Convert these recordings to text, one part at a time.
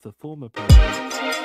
for former presidents.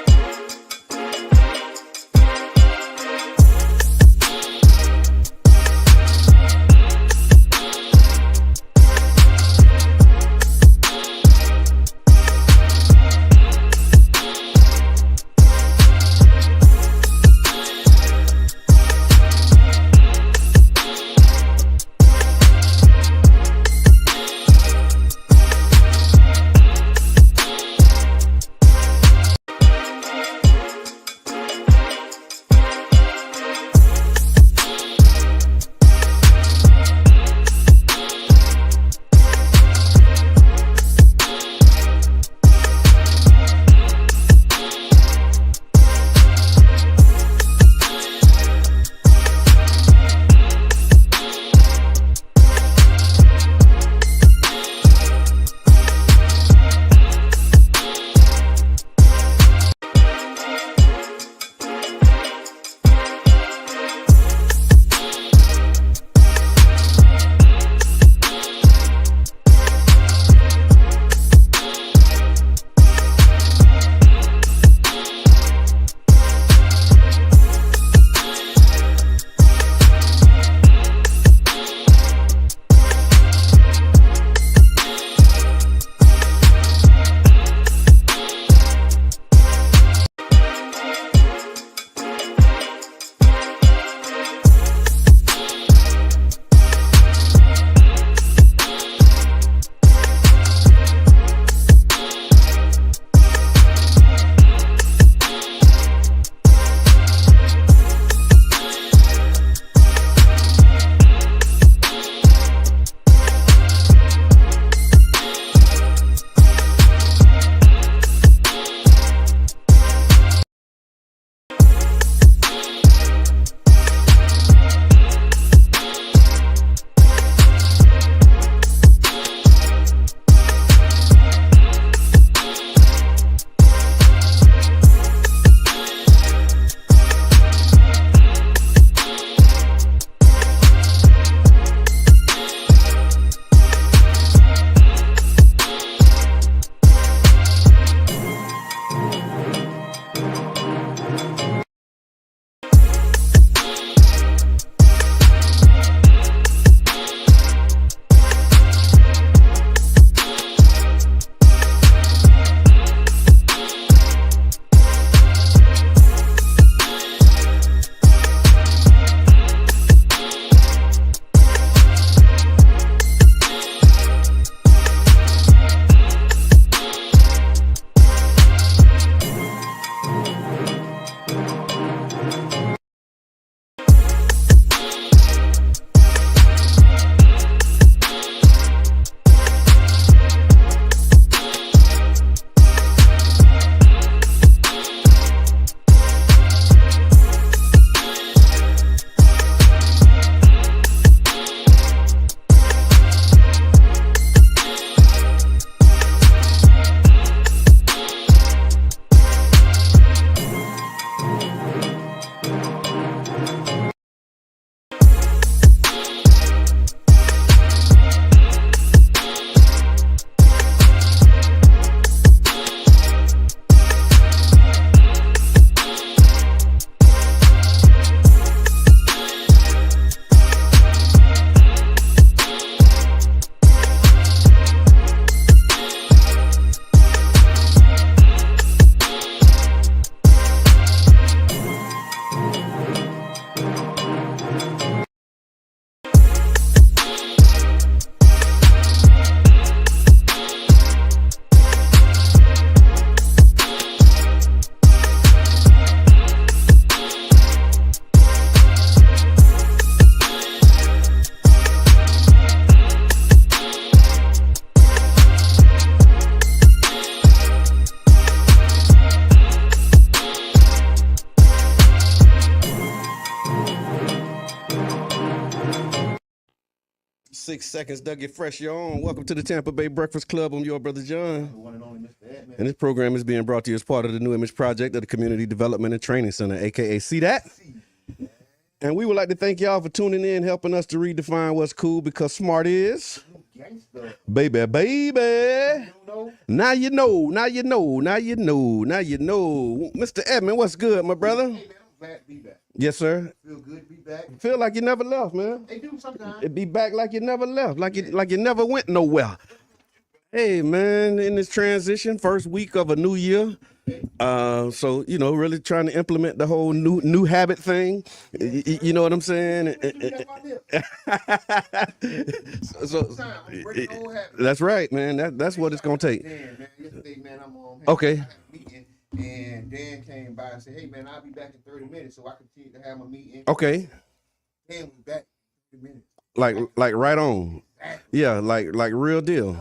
Seconds, Doug, get fresh. You're on. Welcome to the Tampa Bay Breakfast Club. I'm your brother John. And this program is being brought to you as part of the New Image Project of the Community Development and Training Center, aka See That. And we would like to thank y'all for tuning in, helping us to redefine what's cool, because smart is Baby, baby. Now you know. Now you know. Now you know. Now you know. Mr. Edmond, what's good, my brother? Hey, man, I'm glad to be back. Yes, sir. Feel good to be back. Feel like you never left, man. They do sometimes. It be back like you never left, like you never went nowhere. Hey, man, in this transition, first week of a new year. So really trying to implement the whole new habit thing. You know what I'm saying? That's right, man. That's what it's gonna take. Yesterday, man, I'm on. Okay. I had a meeting, and Dan came by and said, "Hey, man, I'll be back in 30 minutes." So I continued to have my meeting. Okay. Dan was back in 30 minutes. Like right on. Exactly. Yeah, like real deal.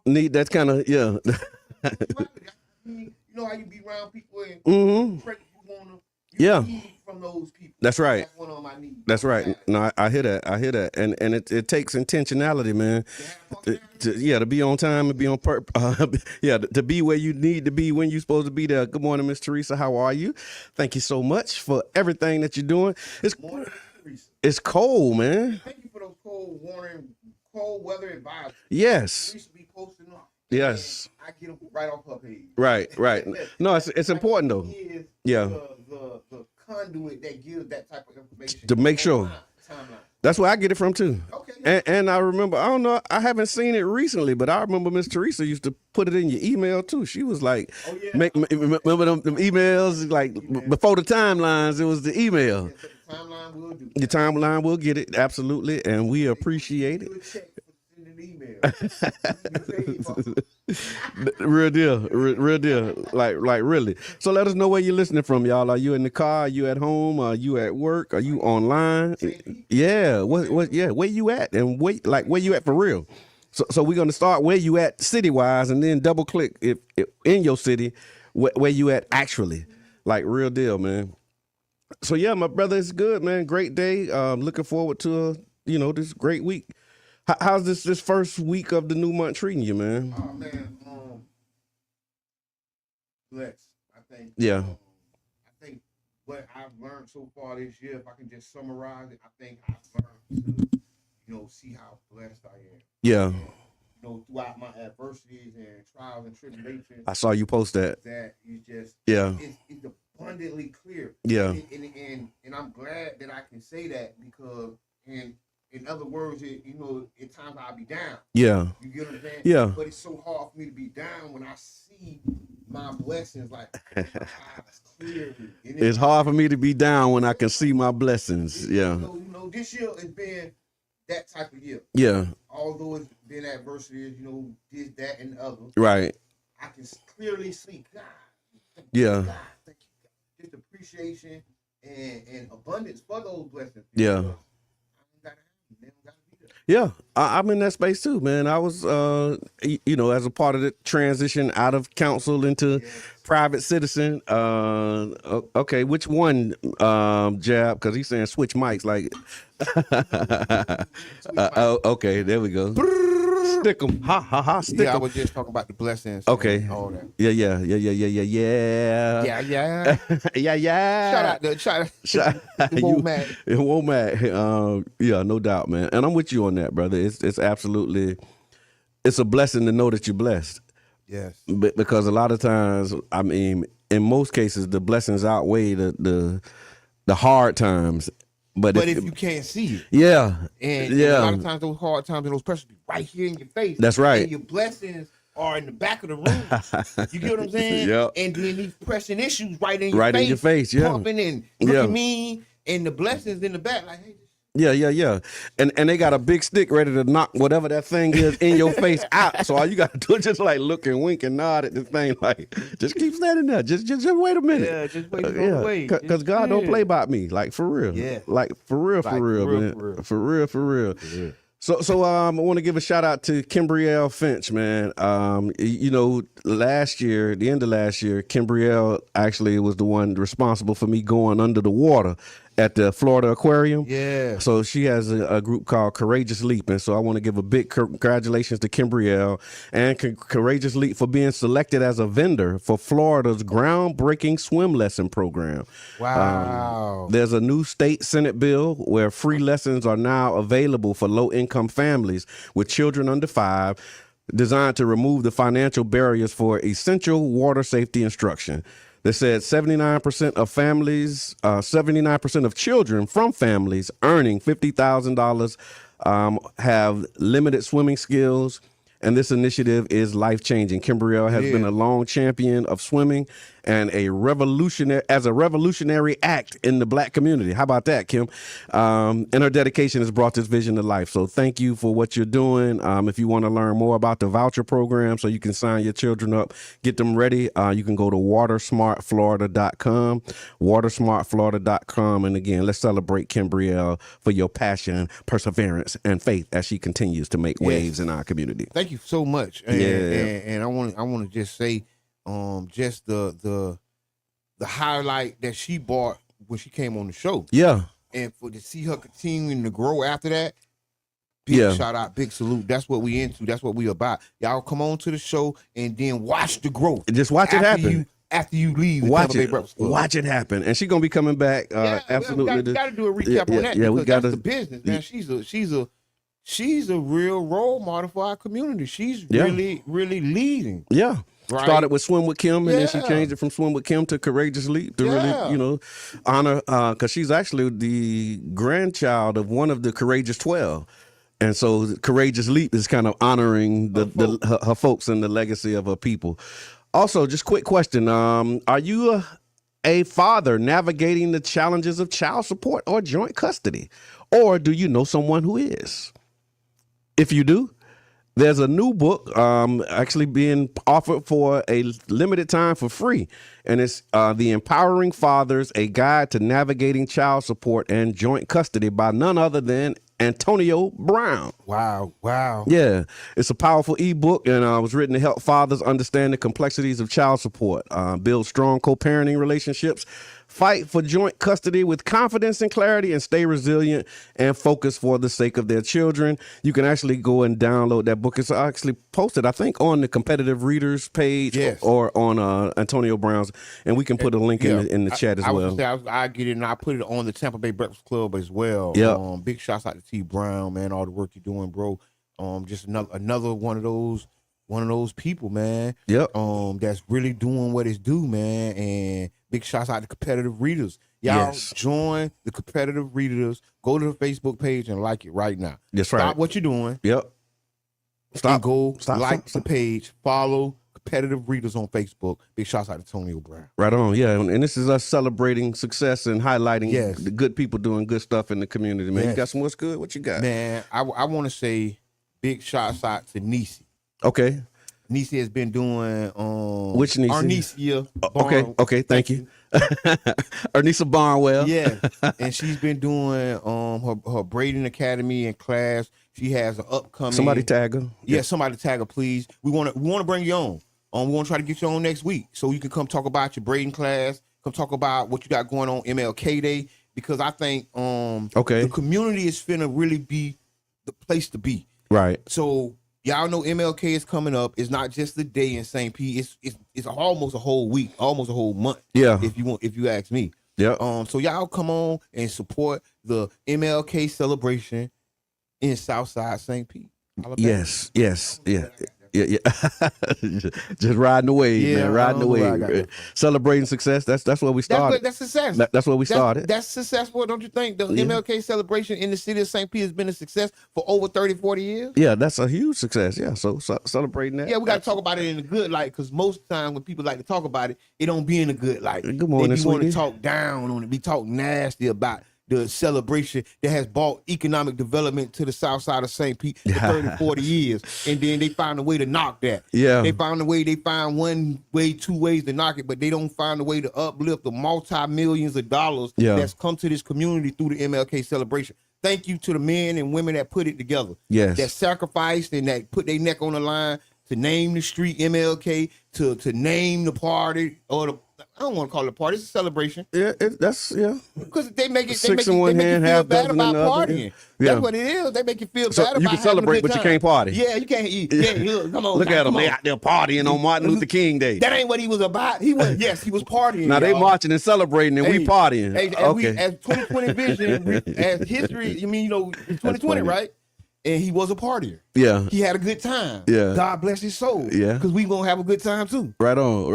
Need that kind of You know how you be around people and you want to eat from those people. That's right. That's one of my needs. That's right. No, I hear that. And it takes intentionality, man. To be on time and be on purpose. To be where you need to be when you're supposed to be there. Good morning, Miss Teresa. How are you? Thank you so much for everything that you're doing. It's cold, man. Thank you for those cold weather advisories. Yes. Teresa be posting up. Yes. I get them right off her page. Right. No, it's important though. Yeah. The conduit that gives that type of information to make sure. Timeline. That's where I get it from too. Okay. And I remember, I don't know, I haven't seen it recently, but I remember Miss Teresa used to put it in your email too. She was like, remember them emails, like before the timelines, it was the email. Yeah, the timeline will do. The timeline will get it, absolutely, and we appreciate it. Real deal. Like really. So let us know where you're listening from, y'all. Are you in the car? Are you at home? Are you at work? Are you online? Yeah. Where you at? And where you at for real? So we're gonna start where you at city wise, and then double click if in your city where you at actually. Like real deal, man. So yeah, my brother, it's good, man. Great day. Looking forward to this great week. How's this first week of the new month treating you, man? Oh man, blessed. I think. Yeah. I think what I've learned so far this year, if I can just summarize it, I think I've learned to, see how blessed I am. Yeah. And, throughout my adversities and trials and tribulations. I saw you post that. That is just. Yeah. It's abundantly clear. Yeah. And I'm glad that I can say that because in other words, at times I'll be down. Yeah. You get what I'm saying? Yeah. But it's so hard for me to be down when I see my blessings like clearly. It's hard for me to be down when I can see my blessings. Yeah. This year has been that type of year. Yeah. Although it's been adversity, this, that, and the other. Right. I can clearly see God. Yeah. God, thank you, God. Just appreciation and abundance for those blessings. Yeah. Yeah, I'm in that space too, man. I was, as a part of the transition out of council into private citizen. Okay, which one, Jab? Because he's saying switch mics. Like, okay, there we go. Stick 'em, stick 'em. I was just talking about the blessings. Okay. And all that. Yeah. Shout out. It won't matter. Yeah, no doubt, man. And I'm with you on that, brother. It's absolutely, it's a blessing to know that you're blessed. Yes. Because a lot of times, I mean, in most cases, the blessings outweigh the hard times. But if you can't see it, and a lot of times those hard times and those pressures be right here in your face. That's right. And your blessings are in the back of the room. You get what I'm saying? Yeah. And then these pressing issues right in your face, yeah. pumping and looking mean, and the blessings in the back, like, hey. Yeah. And they got a big stick ready to knock whatever that thing is in your face out. So all you got to do is just like look and wink and nod at the thing, like just keep standing there. Just wait a minute. Yeah, just wait. Because God don't play about me, like for real. Yeah. Like for real, man. For real. Yeah. So I want to give a shout out to Kimbrielle Finch, man. Last year, the end of last year, Kimbrielle actually was the one responsible for me going under the water at the Florida Aquarium. Yeah. So she has a group called Courageous Leap. And so I want to give a big congratulations to Kimbrielle and Courageous Leap for being selected as a vendor for Florida's groundbreaking swim lesson program. Wow. There's a new state Senate bill where free lessons are now available for low-income families with children under 5, designed to remove the financial barriers for essential water safety instruction. They said 79% of families, 79% of children from families earning $50,000 have limited swimming skills. And this initiative is life-changing. Kimbrielle has been a long champion of swimming and a revolutionary act in the Black community. How about that, Kim? And her dedication has brought this vision to life. So thank you for what you're doing. If you want to learn more about the voucher program so you can sign your children up, get them ready, you can go to watersmartflorida.com, watersmartflorida.com. And again, let's celebrate Kimbrielle for your passion, perseverance, and faith as she continues to make waves in our community. Thank you so much. And I want to just say, just the highlight that she brought when she came on the show. Yeah. And to see her continuing to grow after that, big shout out, big salute. That's what we into. That's what we about. Y'all come on to the show and then watch the growth. Just watch it happen. After you leave, watch it happen, and she's gonna be coming back. Absolutely, we got to do a recap on that. Yeah, we got the business, man. She's a real role model for our community. She's really leading. Yeah. Right? Started with Swim with Kim, and then she changed it from Swim with Kim to Courageous Leap to really, honor, because she's actually the grandchild of one of the Courageous 12. And so Courageous Leap is kind of honoring her folks and the legacy of her people. Also, just quick question. Are you a father navigating the challenges of child support or joint custody? Or do you know someone who is? If you do, there's a new book actually being offered for a limited time for free. And it's The Empowering Fathers, A Guide to Navigating Child Support and Joint Custody by none other than Antonio Brown. Wow. Yeah, it's a powerful ebook, and it was written to help fathers understand the complexities of child support, build strong co-parenting relationships, fight for joint custody with confidence and clarity, and stay resilient and focused for the sake of their children. You can actually go and download that book. It's actually posted, I think, on the Competitive Readers page or on Antonio Brown's, and we can put a link in the chat as well. I get it, and I put it on the Tampa Bay Breakfast Club as well. Yeah. Big shouts out to T Brown, man, all the work you're doing, bro. Just another one of those people, man. Yep. That's really doing what it's due, man. And big shouts out to Competitive Readers. Y'all join the Competitive Readers. Go to the Facebook page and like it right now. That's right. Stop what you're doing. Yep. Stop the page. Follow Competitive Readers on Facebook. Big shouts out to Antonio Brown. Right on, yeah. And this is us celebrating success and highlighting the good people doing good stuff in the community, man. You got some what's good? What you got? Man, I want to say big shouts out to Nisi. Okay. Nisi has been doing which Nisi? Arnesia. Okay, thank you. Ernisa Barnwell. Yeah. And she's been doing her braiding academy and class. She has an upcoming. Somebody tag her. Yeah, somebody tag her, please. We want to bring you on. We want to try to get you on next week so you can come talk about your braiding class, come talk about what you got going on MLK Day, because I think the community is finna really be the place to be. Right. So y'all know MLK is coming up. It's not just the day in St. Pete. It's almost a whole week, almost a whole month. Yeah. If you ask me. Yeah. So y'all come on and support the MLK celebration in Southside St. Pete, Alabama. Yes. Yeah. Just riding the wave, man. Riding the wave. Celebrating success. That's where we started. That's success. That's where we started. That's successful, don't you think? The MLK celebration in the city of St. Pete has been a success for over 30, 40 years. Yeah, that's a huge success. Yeah, so celebrating that. Yeah, we got to talk about it in a good light, because most times when people like to talk about it, it don't be in a good light. Good morning, they want to talk down on it, be talk nasty about the celebration that has brought economic development to the south side of St. Pete for 30, 40 years. And then they found a way to knock that. Yeah. They found one way, two ways to knock it, but they don't find a way to uplift the multi-millions of dollars that's come to this community through the MLK celebration. Thank you to the men and women that put it together. Yes. That sacrificed and that put their neck on the line. to name the street MLK, to name the party or the. I don't want to call it a party. It's a celebration. Yeah, because they make it. They Six make in it, one they make hand, you feel half bad dozen in about the other. partying. Yeah. That's what it is. They make you feel So bad about you can celebrate, having a good but you time. can't party. Yeah, you can't eat. Yeah, come on. Look at them. come They on. out there partying on Martin Luther King Day. That ain't what he was about. He was he was partying. Now they y'all. marching and celebrating, and we partying. Hey, as 2020 vision, as history, you mean, 2020, right? And he was a partier. Yeah. He had a good time. Yeah. God bless his soul. Yeah. Because we gonna have a good time too. Right on.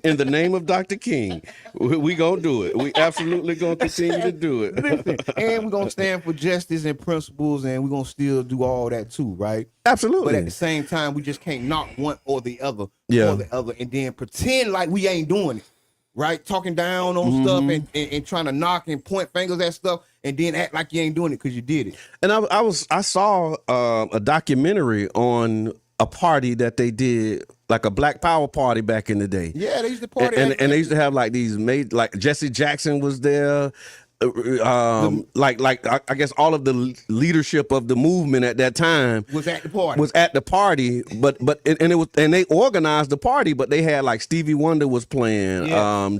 In the name of Dr. King, we gonna do it. We absolutely gonna continue to do it. Listen, and we're gonna stand for justice and principles, and we're gonna still do all that too, right? Absolutely. But at the same time, we just can't knock one or the other, and then pretend like we ain't doing it. Right, talking down on stuff and trying to knock and point fingers at stuff, and then act like you ain't doing it because you did it. And I saw a documentary on a party that they did, like a Black Power party back in the day. Yeah, they used to party, and they used to have like these like Jesse Jackson was there. I guess all of the leadership of the movement at that time was at the party. but they organized the party, but they had like Stevie Wonder was playing,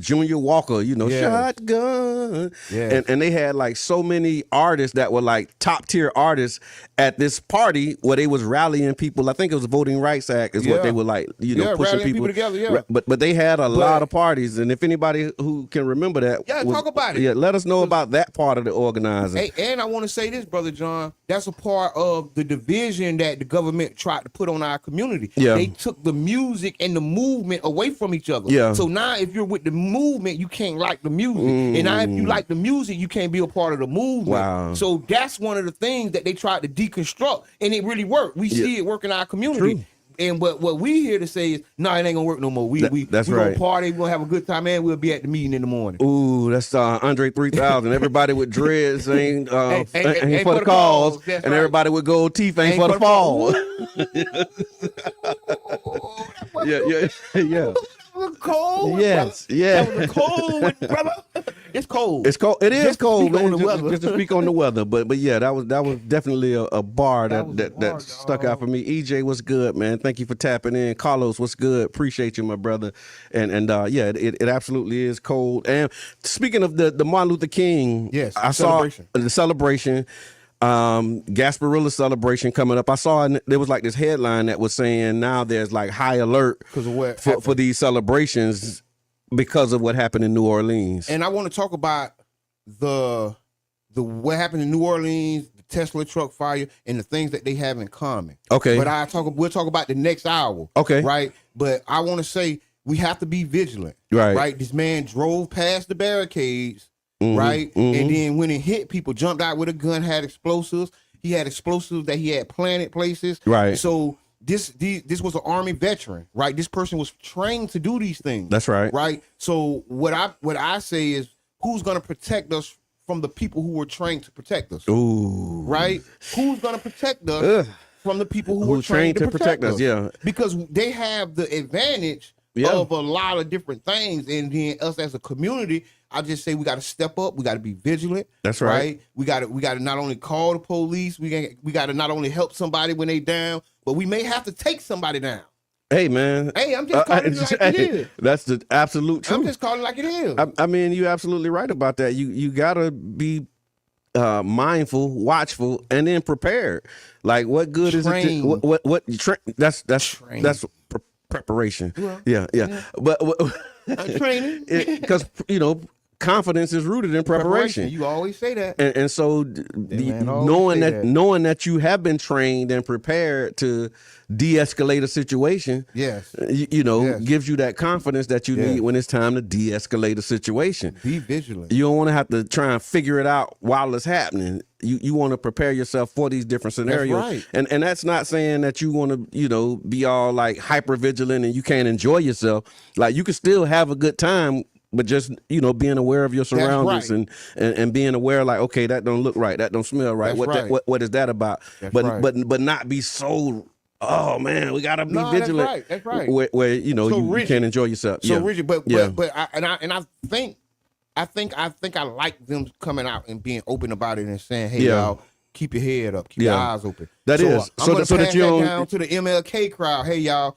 Junior Walker, Shotgun, and they had like so many artists that were like top tier artists at this party where they was rallying people. I think it was the Voting Rights Act is what they were like, pushing people together. Yeah, but they had a lot of parties, and if anybody who can remember that, talk about it. Yeah, let us know about that part of the organizing. Hey, and I want to say this, Brother John, that's a part of the division that the government tried to put on our community. Yeah. They took the music and the movement away from each other. Yeah. So now if you're with the movement, you can't like the music. And now if you like the music, you can't be a part of the movement. Wow. So that's one of the things that they tried to deconstruct, and it really worked. We see it work in our community. True. And what we here to say is, no, it ain't gonna work no more. We that's we right. gonna party, we gonna have a good time, and we'll be at the meeting in the morning. Ooh, that's Andre 3000. Everybody with dreads ain't for the cause, and right. Everybody with gold teeth ain't for the fall. Yeah. That was cold. Yes. That was a cold one, brother. It's cold. It's cold. It is just cold, man. On the weather. Just to speak on the weather, but yeah, that was definitely a bar that stuck out for me. EJ, what's good, man? Thank you for tapping in. Carlos, what's good? Appreciate you, my brother. And it absolutely is cold. And speaking of the Martin Luther King, I saw the celebration. Gasparilla celebration coming up. I saw there was like this headline that was saying now there's like high alert because of what for these celebrations because of what happened in New Orleans. And I want to talk about the what happened in New Orleans, the Tesla truck fire, and the things that they have in common. Okay. But we'll talk about the next hour. Okay. Right. But I want to say we have to be vigilant. Right. Right. This man drove past the barricades. Right, and then when it hit, people jumped out with a gun, had explosives. He had explosives that he had planted places. Right. So this was an Army veteran, right? This person was trained to do these things. That's right. Right. So what I say is, who's going to protect us from the people who were trained to protect us? Ooh. Right. Who's going to protect us from the people who were trained to protect us? Yeah. Because they have the advantage of a lot of different things, and then us as a community, I just say we got to step up. We got to be vigilant. That's right. We got to not only call the police. We got to not only help somebody when they down, but we may have to take somebody down. Hey, man. Hey, I'm just calling it like it is. That's the absolute truth. I'm just calling it like it is. I mean, you're absolutely right about that. You gotta be mindful, watchful, and then prepared. Like, what good is it? That's preparation. Yeah. But I'm training because confidence is rooted in preparation. You always say that. And so knowing that you have been trained and prepared to de-escalate a situation, yes, gives you that confidence that you need when it's time to de-escalate a situation. Be vigilant. You don't want to have to try and figure it out while it's happening. You want to prepare yourself for these different scenarios. That's right. And that's not saying that you want to, be all like hyper vigilant and you can't enjoy yourself. Like, you can still have a good time, but just, being aware of your surroundings and being aware, like, okay, that don't look right, that don't smell right. What is that about? But not be so, oh man, we gotta be vigilant. That's right. Where you can't enjoy yourself. So rigid, but I think I like them coming out and being open about it and saying, hey, y'all, keep your head up, keep your eyes open. That is. I'm gonna so pass that you don't down to the MLK crowd. Hey, y'all,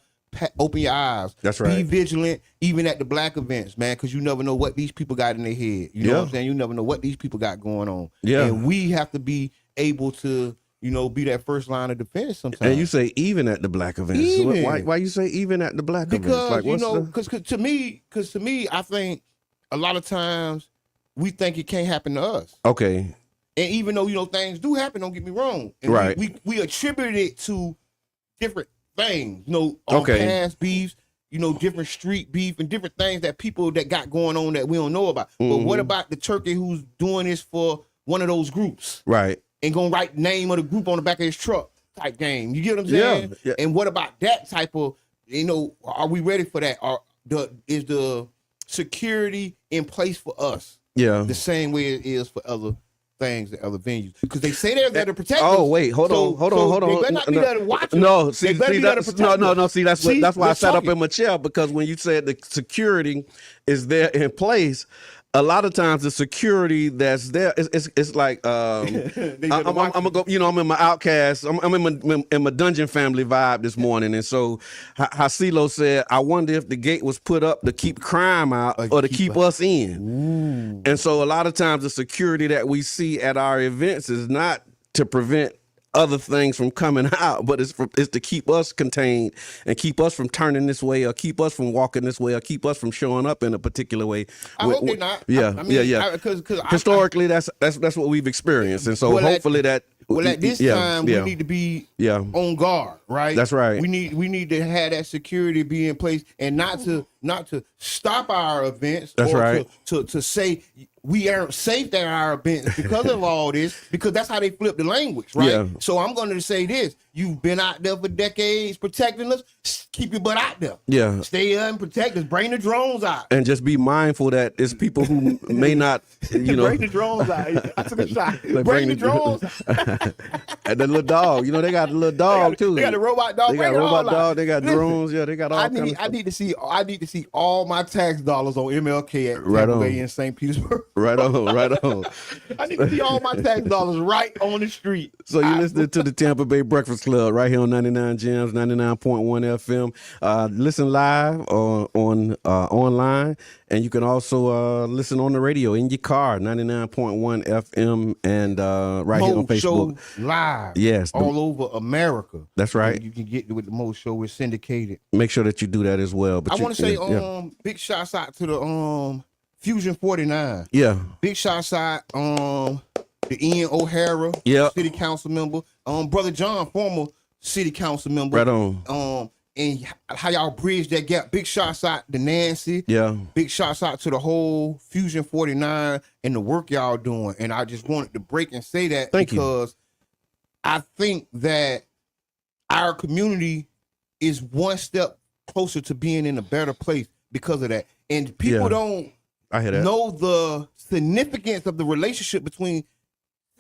open your eyes. That's right. Be vigilant, even at the black events, man, because you never know what these people got in their head. You know what I'm saying? You never know what these people got going on. Yeah. And we have to be able to, be that first line of defense sometimes. And you say even at the black events. Even. Why you say even at the black events? Like, Because to me, I think a lot of times we think it can't happen to us. Okay. And even though, things do happen, don't get me wrong. And right. We attribute it to different things, on past beefs, different street beef and different things that people that got going on that we don't know about. But what about the turkey who's doing this for one of those groups? Right. And gonna write name of the group on the back of his truck type game. You get what I'm saying? Yeah. And what about that type of, are we ready for that? Is the security in place for us? Yeah. The same way it is for other things at other venues, because they say they're there to protect us. Oh wait, hold on. They better not be there to watch us. No, See, that's why I sat up in my chair, because when you said the security is there in place, a lot of times the security that's there it's like I'm gonna go. I'm in my Outcast. I'm in my Dungeon Family vibe this morning, and so Hasilo said, I wonder if the gate was put up to keep crime out or to keep us in. Ooh. And so a lot of times the security that we see at our events is not to prevent other things from coming out, but it's to keep us contained and keep us from turning this way, or keep us from walking this way, or keep us from showing up in a particular way. I hope they're not. Yeah, Because historically, that's what we've experienced, and so hopefully that. Well, at this time, we need to be on guard, right? That's right. We need to have that security be in place, and not to stop our events. That's right. To say we aren't safe at our events because of all this, because that's how they flip the language, right? Yeah. So I'm going to say this: you've been out there for decades protecting us. Keep your butt out there. Yeah. Stay there and protect us. Bring the drones out. And just be mindful that it's people who may not, bring the drones out. I took a shot. Bring the drones out. And the little dog, they got the little dog too. They got a robot dog. They got a robot dog. They got drones. Yeah, they got all kinds of stuff. I need to see all my tax dollars on MLK at Tampa Bay in St. Petersburg. Right on. I need to see all my tax dollars right on the street. So you're listening to the Tampa Bay Breakfast Club right here on 99 Gems, 99.1 FM. Listen live online, and you can also listen on the radio in your car, 99.1 FM, and right here on Facebook. Show live. Yes. All over America. That's right. You can get with the Mo Show. We're syndicated. Make sure that you do that as well. But I want to say big shouts out to the Fusion 49. Yeah. Big shouts out the Ian O'Hara, city council member. Brother John, former city council member. Right on. And how y'all bridge that gap. Big shouts out to Nancy. Yeah. Big shouts out to the whole Fusion 49 and the work y'all doing. And I just wanted to break and say that because I think that our community is one step closer to being in a better place because of that. And people don't know the significance of the relationship between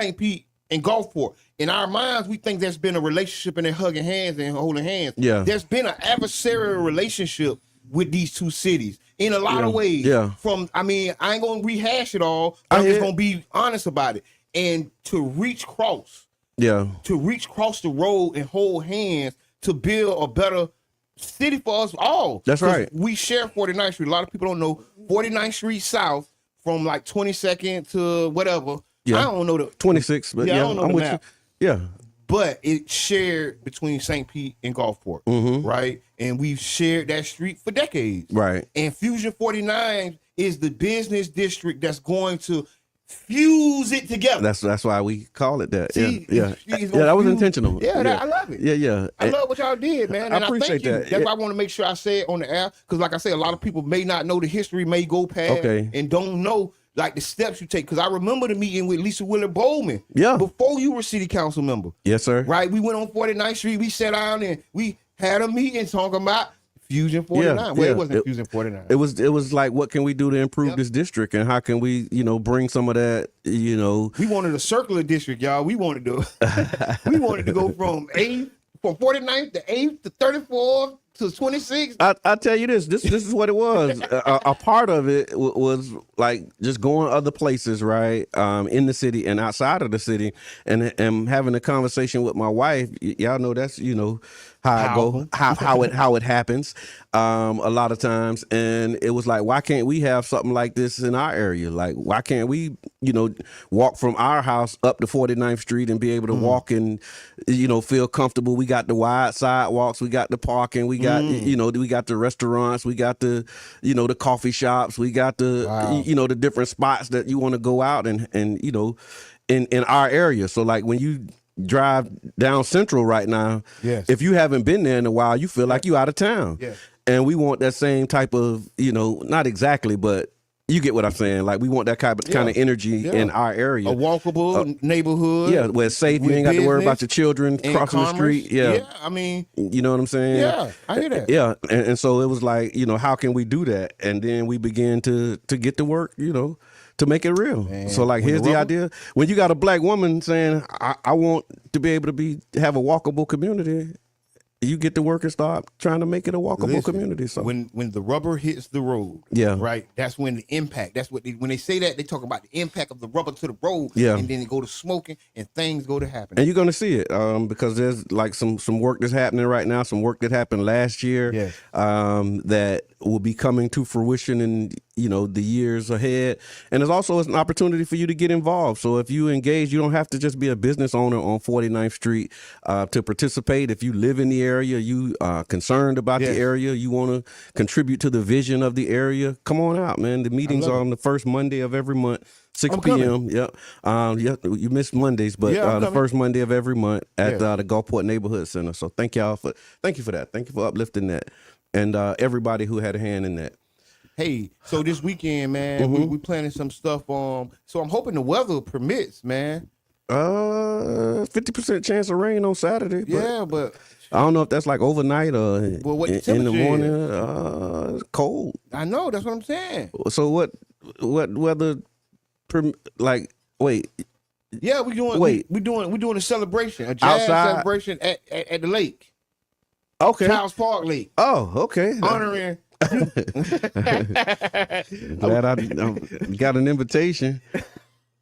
St. Pete and Gulfport. In our minds, we think there's been a relationship and they're hugging hands and holding hands. Yeah. There's been an adversarial relationship with these two cities in a lot of ways. Yeah. I ain't going to rehash it all. I'm just going to be honest about it. And to reach across the road and hold hands to build a better city for us all. That's right. We share 49th Street. A lot of people don't know 49th Street South from like 22nd to whatever. Yeah. I don't know the 26, but I don't know the map. Yeah. But it's shared between St. Pete and Gulfport, right? And we've shared that street for decades. Right. And Fusion 49 is the business district that's going to fuse it together. That's why we call it that. See, that was intentional. I love it. Yeah. I love what y'all did, man. And I appreciate that. That's why I want to make sure I say it on the air, because like I say, a lot of people may not know the history, may go past and don't know like the steps you take. Because I remember the meeting with Lisa Willard Bowman before you were city council member. Yes, sir. Right? We went on 49th Street. We sat down and we had a meeting talking about Fusion 49. It wasn't Fusion 49. It was like, what can we do to improve this district, and how can we, bring some of that, We wanted a circular district, y'all. We wanted to go from 49th to 8th to 34th to 26. I tell you this is what it was. A part of it was like just going other places, right, in the city and outside of the city, and having a conversation with my wife. Y'all know that's how I go, how it happens, a lot of times. And it was like, why can't we have something like this in our area? Like, why can't we, walk from our house up to 49th Street and be able to walk and, feel comfortable? We got the wide sidewalks, we got the parking, we got, we got the restaurants, we got the, the coffee shops, we got the, the different spots that you want to go out and in our area. So like when you drive down Central right now, if you haven't been there in a while, you feel like you out of town. And we want that same type of, not exactly, but you get what I'm saying. Like we want that kind of energy in our area. A walkable neighborhood. Yeah, where it's safe. You ain't got to worry about your children crossing the street. Yeah, I mean. You know what I'm saying? Yeah, I hear that. Yeah, and so it was like, how can we do that? And then we began to get to work, to make it real. Man, so like, here's the idea. When you got a black woman saying, I want to be able to have a walkable community, you get to work and start trying to make it a walkable community. So when the rubber hits the road, right, that's when the impact. That's what when they say that, they talk about the impact of the rubber to the road. And then they go to smoking and things go to happen. And you're gonna see it because there's like some work that's happening right now, some work that happened last year that will be coming to fruition in the years ahead. And there's also an opportunity for you to get involved. So if you engage, you don't have to just be a business owner on 49th Street to participate. If you live in the area, you are concerned about the area, you want to contribute to the vision of the area, come on out, man. The meetings are on the first Monday of every month, 6 p.m. You missed Mondays, but the first Monday of every month at the Gulfport Neighborhood Center. So thank you for that. Thank you for uplifting that, and everybody who had a hand in that. Hey, so this weekend, man, we planning some stuff. So I'm hoping the weather permits, man. 50% chance of rain on Saturday. But I don't know if that's like overnight or in the morning. It's cold. I know, that's what I'm saying. So what weather? Wait. Yeah, we doing a celebration, a jazz celebration at the lake. Okay. Childs Park Lake. Oh, okay. Honoring. Glad I got an invitation.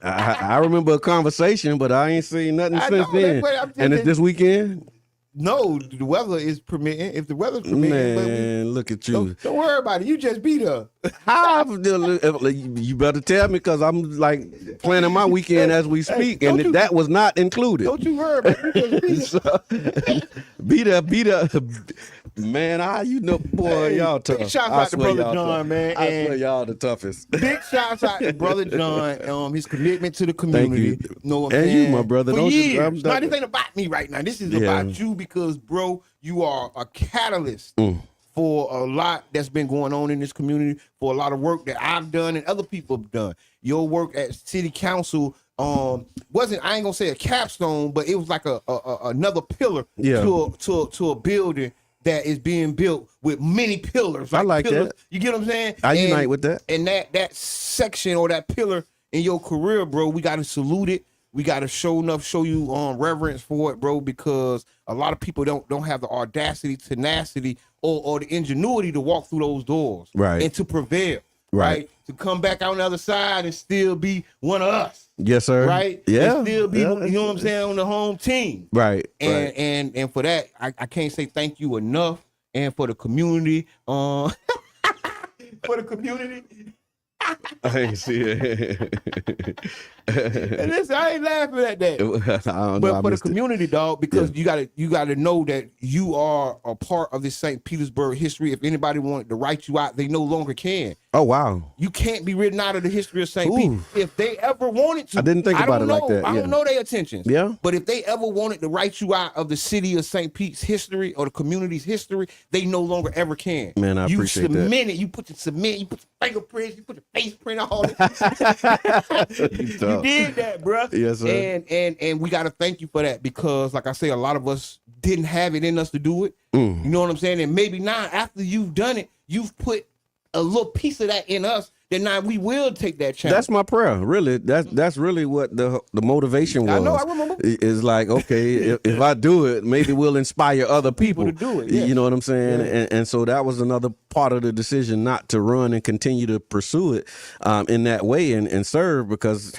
I remember a conversation, but I ain't seen nothing since then. And it's this weekend? No, the weather is permitting. If the weather's permitting, man, look at you. Don't worry about it. You just beat her. You better tell me, because I'm like planning my weekend as we speak, and that was not included. Don't you worry about it. You just beat her. Man, boy, y'all tough. Big shouts out to Brother John, man. I swear y'all the toughest. Big shouts out to Brother John, his commitment to the community. Thank you. And you, my brother. For years. Now, this ain't about me right now. This is about you, because, bro, you are a catalyst for a lot that's been going on in this community, for a lot of work that I've done and other people have done. Your work at City Council wasn't, I ain't gonna say a capstone, but it was like another pillar to a building that is being built with many pillars. I like pillars, that. You get what I'm saying? I unite with that. And that section or that pillar in your career, bro, we got to salute it. We got to show you reverence for it, bro, because a lot of people don't have the audacity, tenacity, or the ingenuity to walk through those doors, right, and to prevail, right, to come back out on the other side and still be one of us. Yes, sir. Right? Yeah. And still be, you know what I'm saying, on the home team. Right. And for that, I can't say thank you enough. And for the community, for the community. I ain't see it. And listen, I ain't laughing at that. But for the community, dog, because you gotta know that you are a part of this St. Petersburg history. If anybody wanted to write you out, they no longer can. Oh, wow. You can't be written out of the history of St. Pete. If they ever wanted to. I didn't think about it like that. I don't know their intentions. Yeah. But if they ever wanted to write you out of the city of St. Pete's history or the community's history, they no longer ever can. Man, I appreciate that. You cement it. You put your cement, you put your fingerprints, you put your face print on it. You did that, bro. Yes, sir. And we got to thank you for that, because, like I say, a lot of us didn't have it in us to do it. You know what I'm saying? And maybe now, after you've done it, you've put a little piece of that in us then now we will take that challenge. That's my prayer. Really, that's really what the motivation was. I know. I remember. Is like, okay, if I do it, maybe we'll inspire other people to do it. Yes. You know what I'm saying? Yeah. And so that was another part of the decision not to run and continue to pursue it in that way and serve, because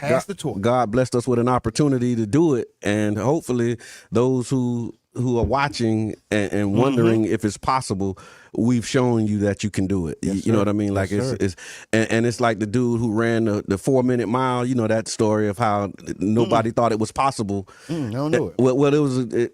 God blessed us with an opportunity to do it, and hopefully those who are watching and wondering if it's possible, we've shown you that you can do it. Yes, you know what I mean? Like yes, it's it's like the dude who ran the 4-minute mile. You know that story of how nobody thought it was possible. I don't know it. Well, it was a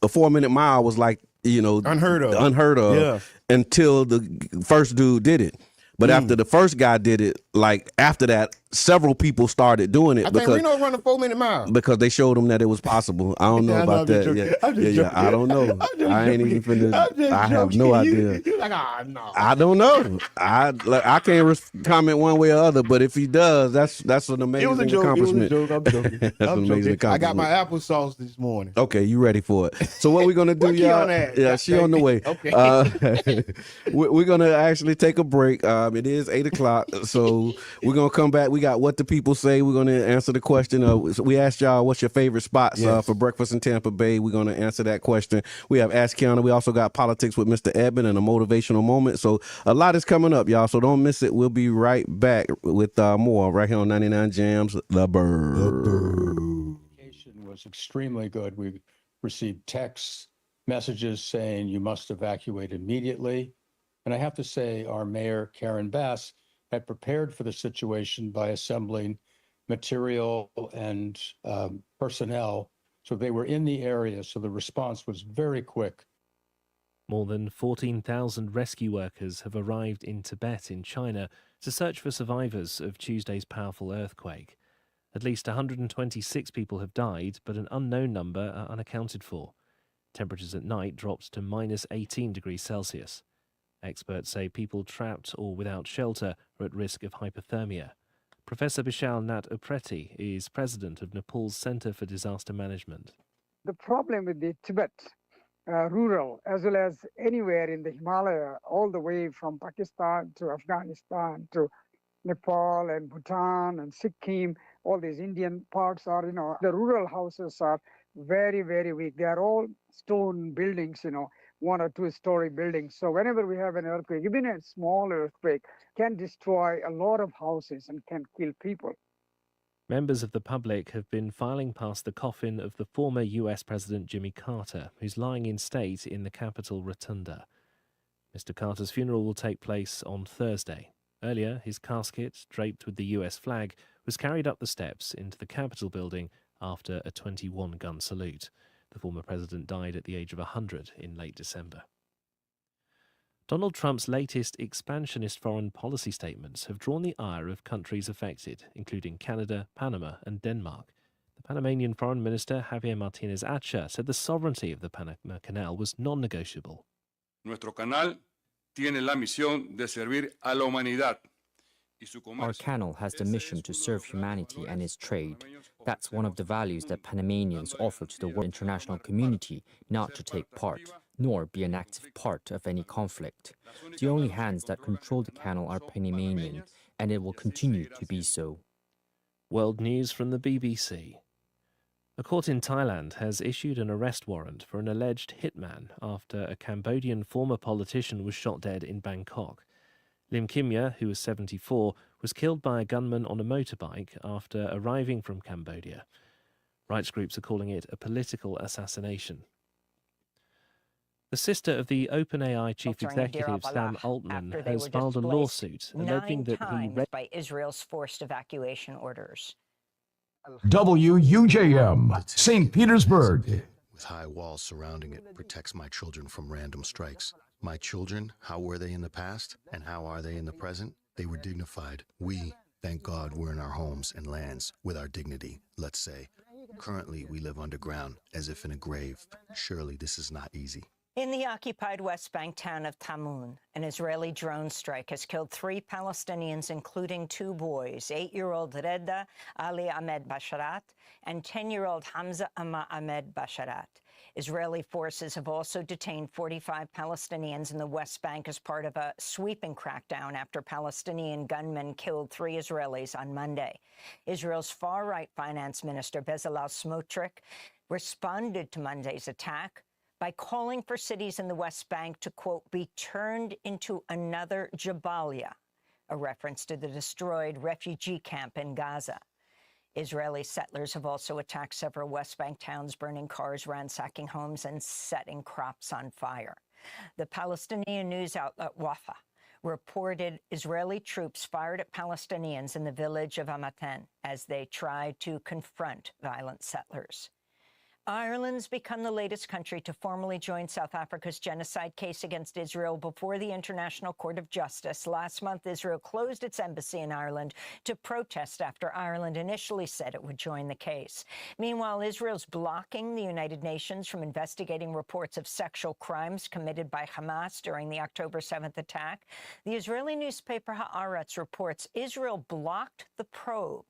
4-minute mile was like unheard of until the first dude did it. But after the first guy did it, like after that, several people started doing it. I think Reno run a 4-minute mile because they showed them that it was possible. I don't know about that. Yeah. I don't know. I ain't even finna. I have no idea. You're like, no. I don't know. I can't comment one way or other. But if he does, that's an amazing accomplishment. It was a joke. I'm joking. That's an amazing accomplishment. I got my applesauce this morning. Okay, you ready for it? So what we're gonna do, y'all? Yeah, she on the way. Okay. We're gonna actually take a break. It is 8:00, so we're gonna come back. We got what the people say. We're gonna answer the question. So we asked y'all what's your favorite spots for breakfast in Tampa Bay. We're gonna answer that question. We have Ask Kiana. We also got politics with Mr. Edmond and a motivational moment. So a lot is coming up, y'all. So don't miss it. We'll be right back with more right here on 99 Jams. The Bird. Was extremely good. We received texts, messages saying you must evacuate immediately. And I have to say, our mayor, Karen Bass, had prepared for the situation by assembling material and personnel. So they were in the area. So the response was very quick. More than 14,000 rescue workers have arrived in Tibet in China to search for survivors of Tuesday's powerful earthquake. At least 126 people have died, but an unknown number are unaccounted for. Temperatures at night dropped to minus 18 degrees Celsius. Experts say people trapped or without shelter are at risk of hypothermia. Professor Bishal Nat Upreti is president of Nepal's Center for Disaster Management. The problem with the Tibet, rural, as well as anywhere in the Himalaya, all the way from Pakistan to Afghanistan to Nepal and Bhutan and Sikkim, all these Indian parts are, the rural houses are very, very weak. They are all stone buildings, 1 or 2 story buildings. So whenever we have an earthquake, even a small earthquake can destroy a lot of houses and can kill people. Members of the public have been filing past the coffin of the former US President Jimmy Carter, who's lying in state in the Capitol Rotunda. Mr. Carter's funeral will take place on Thursday. Earlier, his casket, draped with the US flag, was carried up the steps into the Capitol building after a 21-gun salute. The former president died at the age of 100 in late December. Donald Trump's latest expansionist foreign policy statements have drawn the ire of countries affected, including Canada, Panama and Denmark. The Panamanian Foreign Minister Javier Martinez Acha said the sovereignty of the Panama Canal was non-negotiable. Nuestro canal tiene la misión de servir a la humanidad. Our canal has the mission to serve humanity and its trade. That's one of the values that Panamanians offer to the world international community, not to take part, nor be an active part of any conflict. The only hands that control the canal are Panamanian, and it will continue to be so. World news from the BBC. A court in Thailand has issued an arrest warrant for an alleged hitman after a Cambodian former politician was shot dead in Bangkok. Lim Kimya, who was 74, was killed by a gunman on a motorbike after arriving from Cambodia. Rights groups are calling it a political assassination. The sister of the OpenAI chief executive, Sam Altman, has filed a lawsuit alleging that he by Israel's forced evacuation orders. WUJM, St. Petersburg. With high walls surrounding it, protects my children from random strikes. My children, how were they in the past, and how are they in the present? They were dignified. We, thank God, were in our homes and lands with our dignity, let's say. Currently, we live underground, as if in a grave. Surely this is not easy. In the occupied West Bank town of Tamun, an Israeli drone strike has killed 3 Palestinians, including 2 boys, 8-year-old Reda Ali Ahmed Basharat and 10-year-old Hamza Amma Ahmed Basharat. Israeli forces have also detained 45 Palestinians in the West Bank as part of a sweeping crackdown after Palestinian gunmen killed 3 Israelis on Monday. Israel's far-right finance minister Bezalel Smotrich responded to Monday's attack by calling for cities in the West Bank to, quote, be turned into another Jabalia, a reference to the destroyed refugee camp in Gaza. Israeli settlers have also attacked several West Bank towns, burning cars, ransacking homes, and setting crops on fire. The Palestinian news outlet Wafa reported Israeli troops fired at Palestinians in the village of Hamaten as they tried to confront violent settlers. Ireland's become the latest country to formally join South Africa's genocide case against Israel before the International Court of Justice. Last month, Israel closed its embassy in Ireland to protest after Ireland initially said it would join the case. Meanwhile, Israel's blocking the United Nations from investigating reports of sexual crimes committed by Hamas during the October 7th attack. The Israeli newspaper Haaretz reports Israel blocked the probe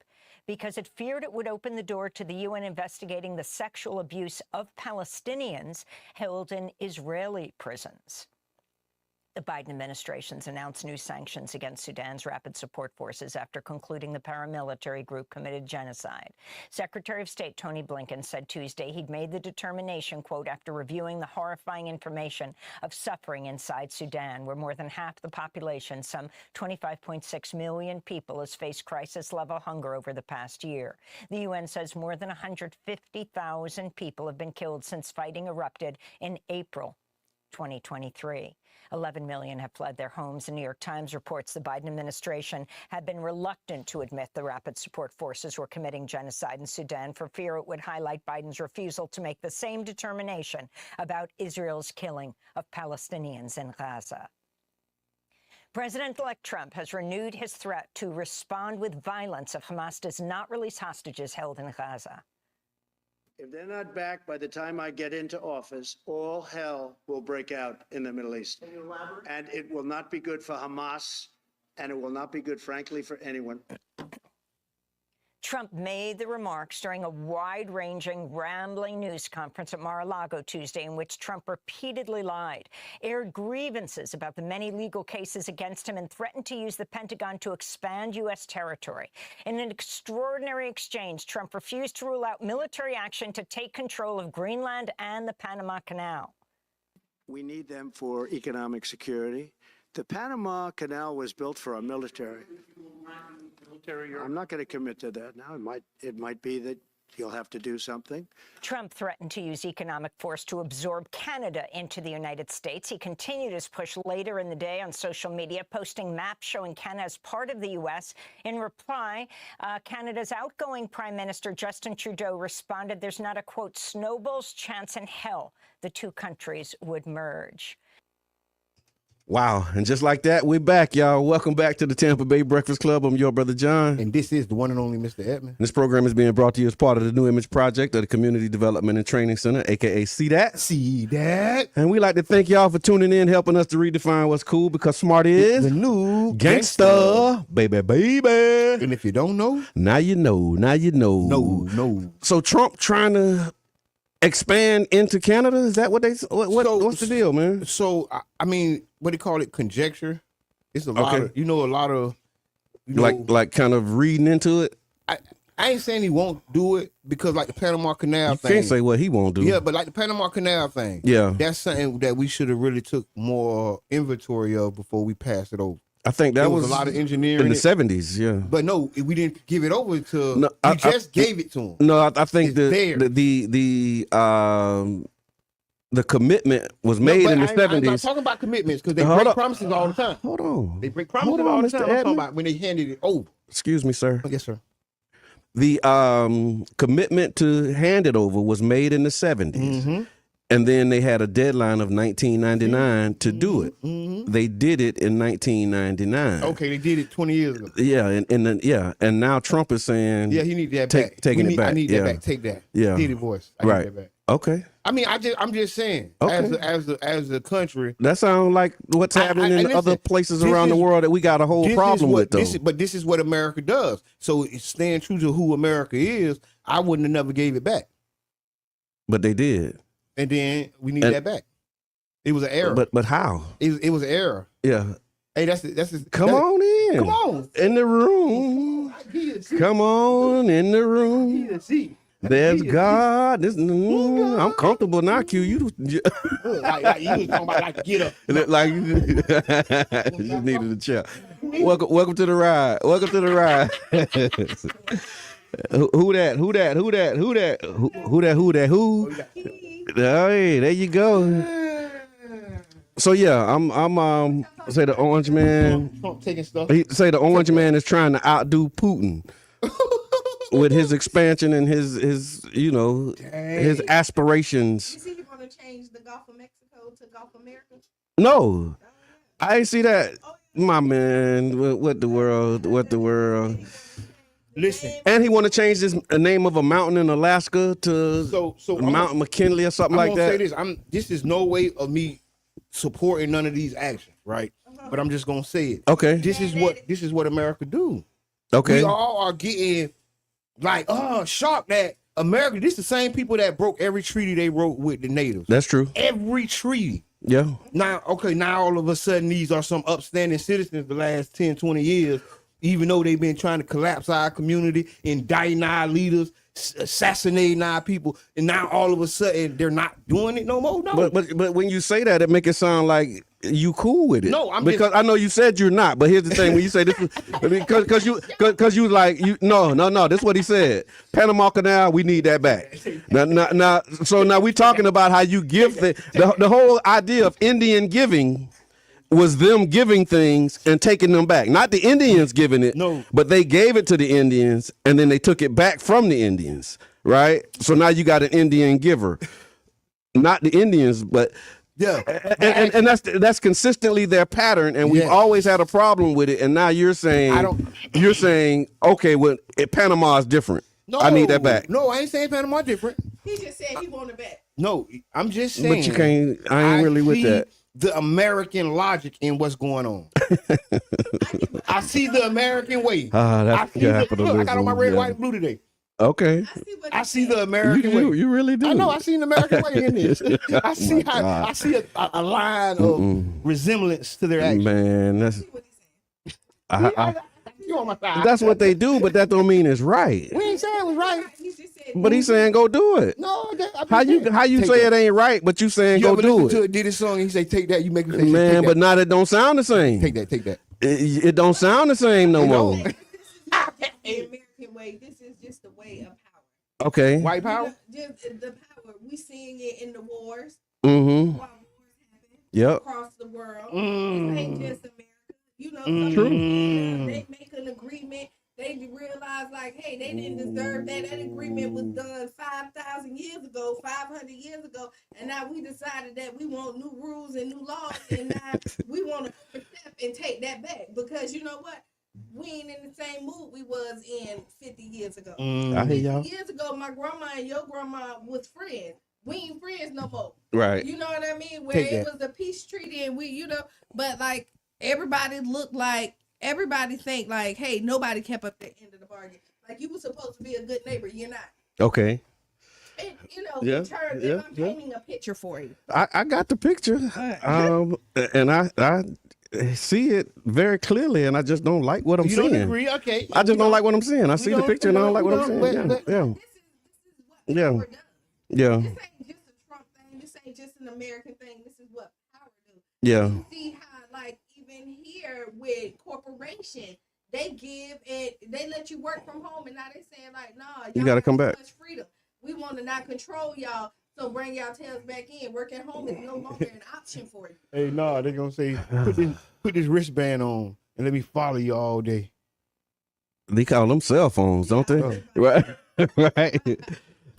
because it feared it would open the door to the UN investigating the sexual abuse of Palestinians held in Israeli prisons. The Biden administration's announced new sanctions against Sudan's Rapid Support Forces after concluding the paramilitary group committed genocide. Secretary of State Tony Blinken said Tuesday he'd made the determination, quote, after reviewing the horrifying information of suffering inside Sudan, where more than half the population, some 25.6 million people, has faced crisis-level hunger over the past year. The UN says more than 150,000 people have been killed since fighting erupted in April 2023. 11 million have fled their homes. The New York Times reports the Biden administration had been reluctant to admit the Rapid Support Forces were committing genocide in Sudan for fear it would highlight Biden's refusal to make the same determination about Israel's killing of Palestinians in Gaza. President-elect Trump has renewed his threat to respond with violence if Hamas does not release hostages held in Gaza. If they're not back by the time I get into office, all hell will break out in the Middle East. And it will not be good for Hamas, and it will not be good, frankly, for anyone. Trump made the remarks during a wide-ranging, rambling news conference at Mar-a-Lago Tuesday in which Trump repeatedly lied, aired grievances about the many legal cases against him, and threatened to use the Pentagon to expand U.S. territory. In an extraordinary exchange, Trump refused to rule out military action to take control of Greenland and the Panama Canal. We need them for economic security. The Panama Canal was built for our military. I'm not going to commit to that now. It might be that you'll have to do something. Trump threatened to use economic force to absorb Canada into the United States. He continued his push later in the day on social media, posting maps showing Canada as part of the U.S. In reply, Canada's outgoing Prime Minister Justin Trudeau responded there's not a, quote, snowball's chance in hell the two countries would merge. Wow. And just like that, we're back, y'all. Welcome back to the Tampa Bay Breakfast Club. I'm your brother, John. And this is the one and only Mr. Edmond. This program is being brought to you as part of the New Image Project of the Community Development and Training Center, a.k.a. See That. See That. And we like to thank y'all for tuning in, helping us to redefine what's cool, because smart is the new gangsta, baby. And if you don't know, now you know. No. So Trump trying to expand into Canada? Is that what what's the deal, man? So I mean, what do you call it? Conjecture. It's a lot of, like kind of reading into it. I ain't saying he won't do it, because like the Panama Canal thing. You can't say what he won't do. Yeah, but like the Panama Canal thing. Yeah. That's something that we should have really took more inventory of before we passed it over. I think that was a lot of engineering in the 70s, yeah. But no, we didn't give it over to. No, we just gave it to him. No, I think the commitment was made in the 70s. I'm not talking about commitments, because they break promises all the time. Hold on. They break promises all the time. I'm talking about when they handed it over. Excuse me, sir. Yes, sir. The commitment to hand it over was made in the 70s. Mm-hmm. And then they had a deadline of 1999 to do it. Mm-hmm. They did it in 1999. Okay, they did it 20 years ago. Yeah, and now Trump is saying, yeah, he needs that back. Taking it back. I need that back. Take that. Yeah, Did it, voice. I right. need that back. Okay. I mean, I'm just saying, okay. as a country, that sounds like what's happening in other places around the world that we got a whole problem with, though. But this is what America does. So staying true to who America is, I wouldn't have never gave it back. But they did. and then we need that back. It was an error. But how? It was an error. Yeah. Hey, Come on in. Come on in the room. Come on in the room. There's God. I'm comfortable now, Q. You like you was talking about like get up. Like you needed a chair. Welcome to the ride. Welcome to the ride. Who that? Hey, there you go. So yeah, I'm say the orange man. Trump taking stuff. He say the orange man is trying to outdo Putin with his expansion and his his aspirations. You see, you want to change the Gulf of Mexico to Gulf America? No, I ain't see that. My man, what the world? Listen, and he want to change this name of a mountain in Alaska to Mount McKinley or something like that. I'm gonna say this. This is no way of me supporting none of these actions, right? But I'm just gonna say it. Okay. This is what America do. Okay. We all are getting like shocked that America. This is the same people that broke every treaty they wrote with the natives. That's true. Every treaty. Yeah. Now all of a sudden these are some upstanding citizens the last 10, 20 years, even though they've been trying to collapse our community, indicting our leaders, assassinating our people, and now all of a sudden they're not doing it no more. No. But when you say that, it make it sound like you cool with it. No, because I know you said you're not. But here's the thing: when you say this, because you like no. This is what he said. Panama Canal, we need that back. Now, so now we talking about how you give the whole idea of Indian giving was them giving things and taking them back. Not the Indians giving it, no, but they gave it to the Indians and then they took it back from the Indians, right? So now you got an Indian giver. Not the Indians, but yeah. And that's consistently their pattern, and we've always had a problem with it. And now you're saying okay, well, Panama is different. No, I need that back. No, I ain't saying Panama different. He just said he wanted back. No, I'm just saying. But you can't. I ain't really with that. The American logic in what's going on. I see the American way. That's I got on my red, white, and blue today. Okay. I see the American way. You really do. I know. I see the American way in this. I see I see a line of resemblance to their actions. Man, that's. You on my side. That's what they do, but that don't mean it's right. We ain't saying it was right. But he's saying go do it. No, how you say it ain't right, but you saying go do it. To did his song and he say take that. You make me say man, but now that don't sound the same. Take that. It don't sound the same no more. The American way. This is just the way of power. Okay. White power. Just the power. We seeing it in the wars. Mm-hmm. While wars happen. Yep. Across the world. This ain't just America. You know, true. They make an agreement. They realize, like, hey, they didn't deserve that. That agreement was done 5,000 years ago, 500 years ago, and now we decided that we want new rules and new laws, and now we want to step and take that back because you know what? We ain't in the same mood we was in 50 years ago. I hear y'all. 50 years ago, my grandma and your grandma was friends. We ain't friends no more. Right. You know what I mean? Where it was a peace treaty, and we, but like everybody looked like. Everybody think like, hey, nobody kept up the end of the bargain. Like you were supposed to be a good neighbor, you're not. Okay. And, in turn, if I'm painting a picture for you. I got the picture, and I see it very clearly, and I just don't like what I'm seeing. You don't agree? Okay. I just don't like what I'm seeing. I see the picture, and I don't like what I'm seeing. Yeah. This ain't just a Trump thing. This ain't just an American thing. This is what power do. Yeah. You see how, like, even here with corporation, they give and they let you work from home, and now they saying like, nah, you got to come back. Much freedom. We want to not control y'all, so bring y'all tails back in. Work at home is no longer an option for you. Hey, no, they're gonna say put this wristband on and let me follow you all day. They call them cell phones, don't they? Oh. Right. Right.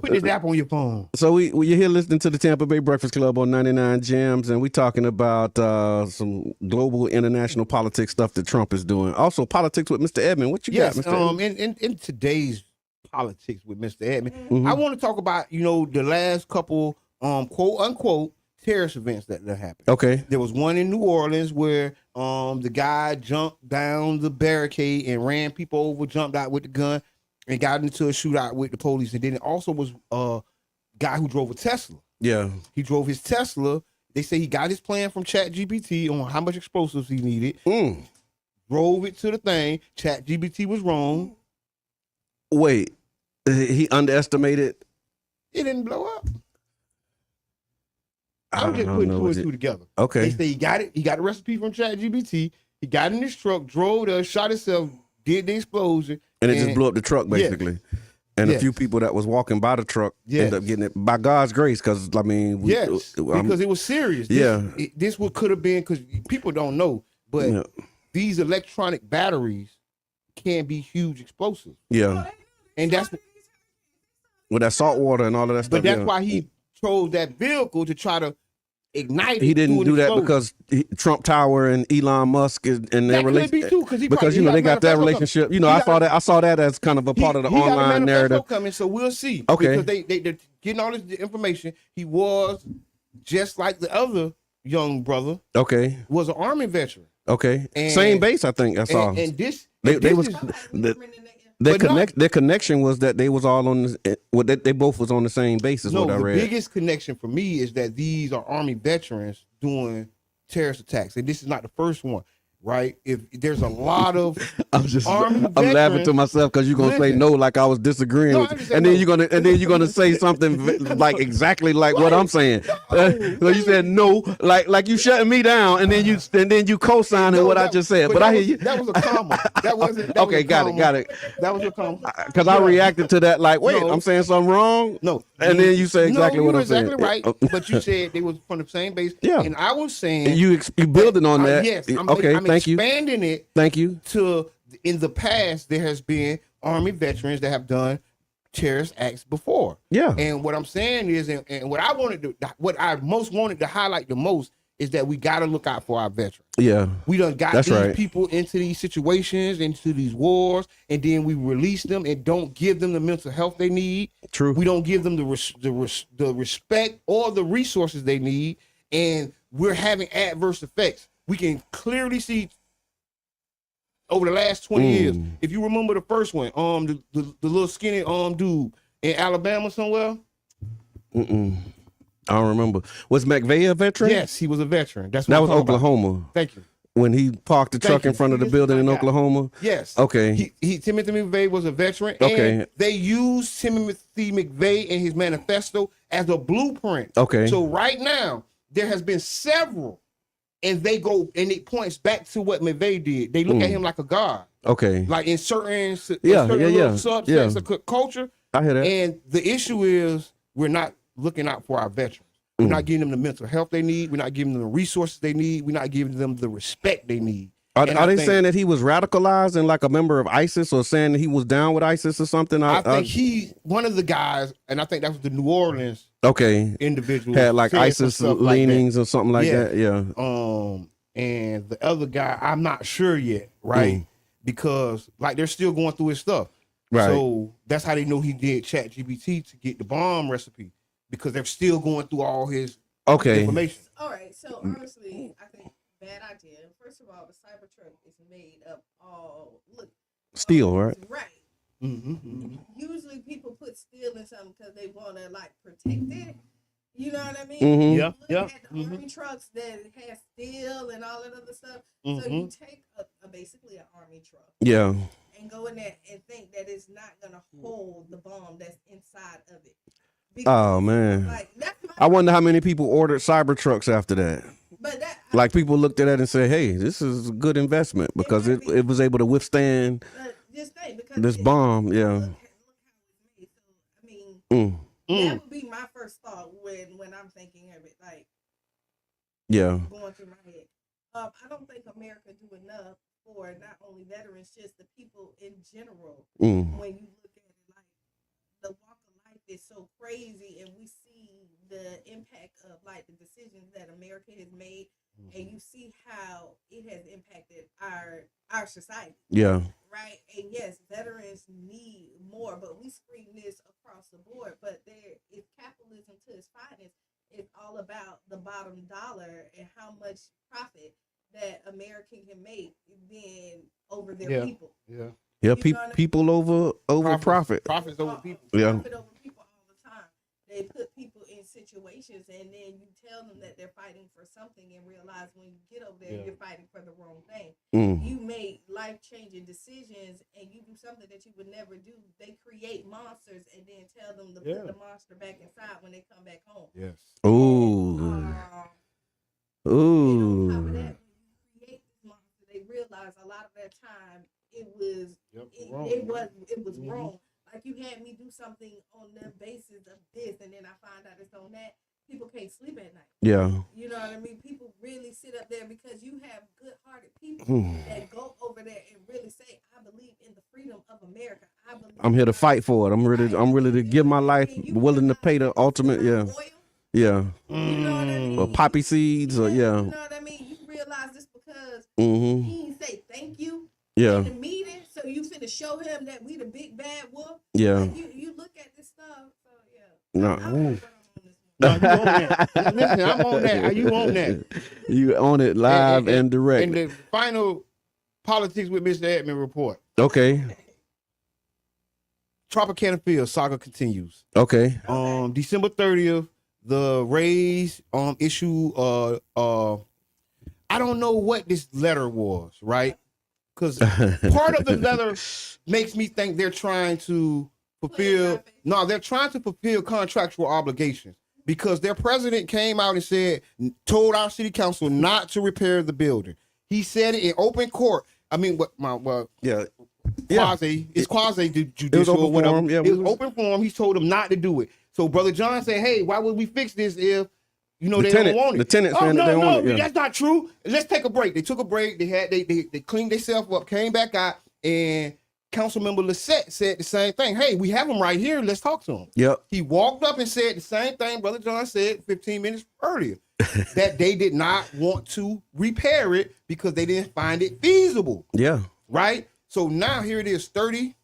Put this app on your phone. So you're here listening to the Tampa Bay Breakfast Club on 99 Gems, and we're talking about some global international politics stuff that Trump is doing. Also, politics with Mr. Edmond. What you got, Mr. Edmond? In today's politics with Mr. Edmond, I want to talk about, the last couple quote unquote terrorist events that happened. Okay. There was one in New Orleans where the guy jumped down the barricade and ran people over, jumped out with the gun, and got into a shootout with the police. And then it also was a guy who drove a Tesla Yeah. He drove his Tesla. They say he got his plan from ChatGPT on how much explosives he needed. Drove it to the thing. ChatGPT was wrong. Wait, he underestimated. It didn't blow up. I'm just putting two and two together. Okay. They say he got it. He got the recipe from ChatGPT. He got in his truck, drove there, shot himself, did the explosion. And it just blew up the truck, basically. Yes. And a few people that was walking by the truck ended up getting it by God's grace, because, I mean... because it was serious. This could have been, because people don't know, but these electronic batteries can be huge explosives. Yeah. And that's... With that salt water and all of that stuff. But that's why he chose that vehicle to try to ignite it. He didn't do that because Trump Tower and Elon Musk and their relationship. Because they got that relationship. You know, I saw that as kind of a part of the online narrative. Coming, so we'll see. Okay. Because they're getting all this information. He was just like the other young brother. Okay. Was an Army veteran. Okay. Same base, I think I saw. And this their connection was that they was all on they both was on the same base, is what I read. The biggest connection for me is that these are Army veterans doing terrorist attacks, and this is not the first one, right? If there's a lot of I'm laughing to myself because you're gonna say no, like I was disagreeing with, and then you're gonna say something like exactly like what I'm saying. So you said no, like you shutting me down, and then you co-signing what I just said. But I hear you. That was a comma. That wasn't. That okay, was a got it. That was a comma. Because I reacted to that like, wait, I'm saying something wrong. No, and then you say exactly what I'm saying. Exactly right. But you said they was from the same base. Yeah, and I was saying you building on that. Yes. I'm thank expanding it. Thank you. To in the past, there has been Army veterans that have done terrorist acts before. Yeah. And what I'm saying is, and what I most wanted to highlight the most is that we got to look out for our veterans. Yeah. We done got these people into these situations, into these wars, and then we release them and don't give them the mental health they need. True. We don't give them the respect or the resources they need, and we're having adverse effects. We can clearly see over the last 20 years. If you remember the first one, the little skinny dude in Alabama somewhere. I don't remember. Was McVeigh a veteran? Yes, he was a veteran. That was Oklahoma. Thank you. When he parked the truck in front of the building in Oklahoma. Yes. Okay. Timothy McVeigh was a veteran. Okay. And they used Timothy McVeigh and his manifesto as a blueprint. Okay. So right now there has been several. And they go, and it points back to what McVeigh did. They look at him like a god. Okay. Like in certain subsets of culture. I hear that. And the issue is we're not looking out for our veterans. We're not giving them the mental health they need. We're not giving them the resources they need. We're not giving them the respect they need. Are they saying that he was radicalized and like a member of ISIS, or saying that he was down with ISIS or something? I think he's one of the guys, and I think that was the New Orleans individual. Had like ISIS leanings or something like that. Yeah. And the other guy, I'm not sure yet, right? Because like they're still going through his stuff. Right. So that's how they know he did ChatGPT to get the bomb recipe, because they're still going through all his information. All right. So honestly, I think bad idea. First of all, the Cybertruck is made up all steel, right? Right. Mm-hmm. Usually people put steel in something because they want to like protect it. You know what I mean? Mm-hmm. Look at the Army trucks that has steel and all that other stuff. So you take basically an Army truck. Yeah. And go in there and think that it's not gonna hold the bomb that's inside of it. Oh man. Like, I wonder how many people ordered Cybertrucks after that. But like people looked at that and said, "Hey, this is a good investment because it was able to withstand this bomb." Yeah. Look how it's made. So, I mean, that would be my first thought when I'm thinking of it. Like, going through my head. I don't think America do enough for not only veterans, just the people in general. When you look at it, like the walk of life is so crazy, and we see the impact of like the decisions that America has made, and you see how it has impacted our society. Yeah. Right. And yes, veterans need more, but we scream this across the board. But there is capitalism to its finest. It's all about the bottom dollar and how much profit that American can make then over their people. Yeah. Yeah, people over profit. Profits over people. Yeah. Profit over people all the time. They put people in situations, and then you tell them that they're fighting for something, and realize when you get over there, you're fighting for the wrong thing. You make life-changing decisions, and you do something that you would never do. They create monsters, and then tell them to put the monster back inside when they come back home. Yes. Ooh. On top of that, when you create this monster, they realize a lot of that time it was wrong. Like, you had me do something on the basis of this, and then I find out it's on that. People can't sleep at night. Yeah. You know what I mean? People really sit up there because you have good-hearted people that go over there and really say, "I believe in the freedom of America. I'm here to fight for it. I'm ready to give my life, willing to pay the ultimate." Yeah. Yeah. You know what I mean? Or poppy seeds, or You know what I mean? You realize this because Mm-hmm. he didn't say thank you Yeah. in the meeting, so you finna show him that we the big bad wolf. Yeah. Like, you look at this stuff, so yeah. No. No, you on that. Listen, I'm on that. Are you on that? You on it live and direct. And the final politics with Mr. Edmond report. Okay. Tropicana Field saga continues. Okay. December 30th, the Rays issue I don't know what this letter was, right? Because part of the letter makes me think they're trying to fulfill contractual obligations, because their president came out and told our city council not to repair the building. He said it in open court. I mean, it's quasi judicial or whatever. Yeah, it was open forum. He told them not to do it. So Brother John said, "Hey, why would we fix this if they don't want it?" The tenants saying that they want it. Yeah. That's not true. Let's take a break. They took a break. They cleaned themselves up, came back out, and Councilmember Lissette said the same thing. "Hey, we have him right here. Let's talk to him." Yep. He walked up and said the same thing Brother John said 15 minutes earlier, that they did not want to repair it because they didn't find it feasible. Yeah. Right? So now here it is 30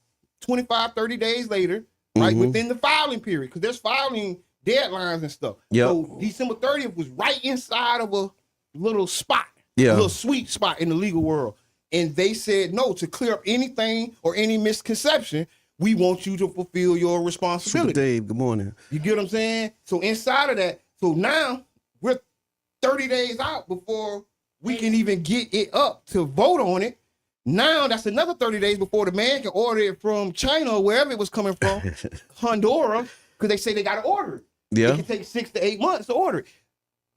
days later, right? Within the filing period, because there's filing deadlines and stuff. Yep. So December 30th was right inside of a little spot, Yeah. a little sweet spot in the legal world. And they said, no, to clear up anything or any misconception, we want you to fulfill your responsibility. Super Dave, good morning. You get what I'm saying? So inside of that, so now we're 30 days out before we can even get it up to vote on it. Now that's another 30 days before the man can order it from China or wherever it was coming from, Honduras, because they say they got to order it. Yeah. It can take 6 to 8 months to order it.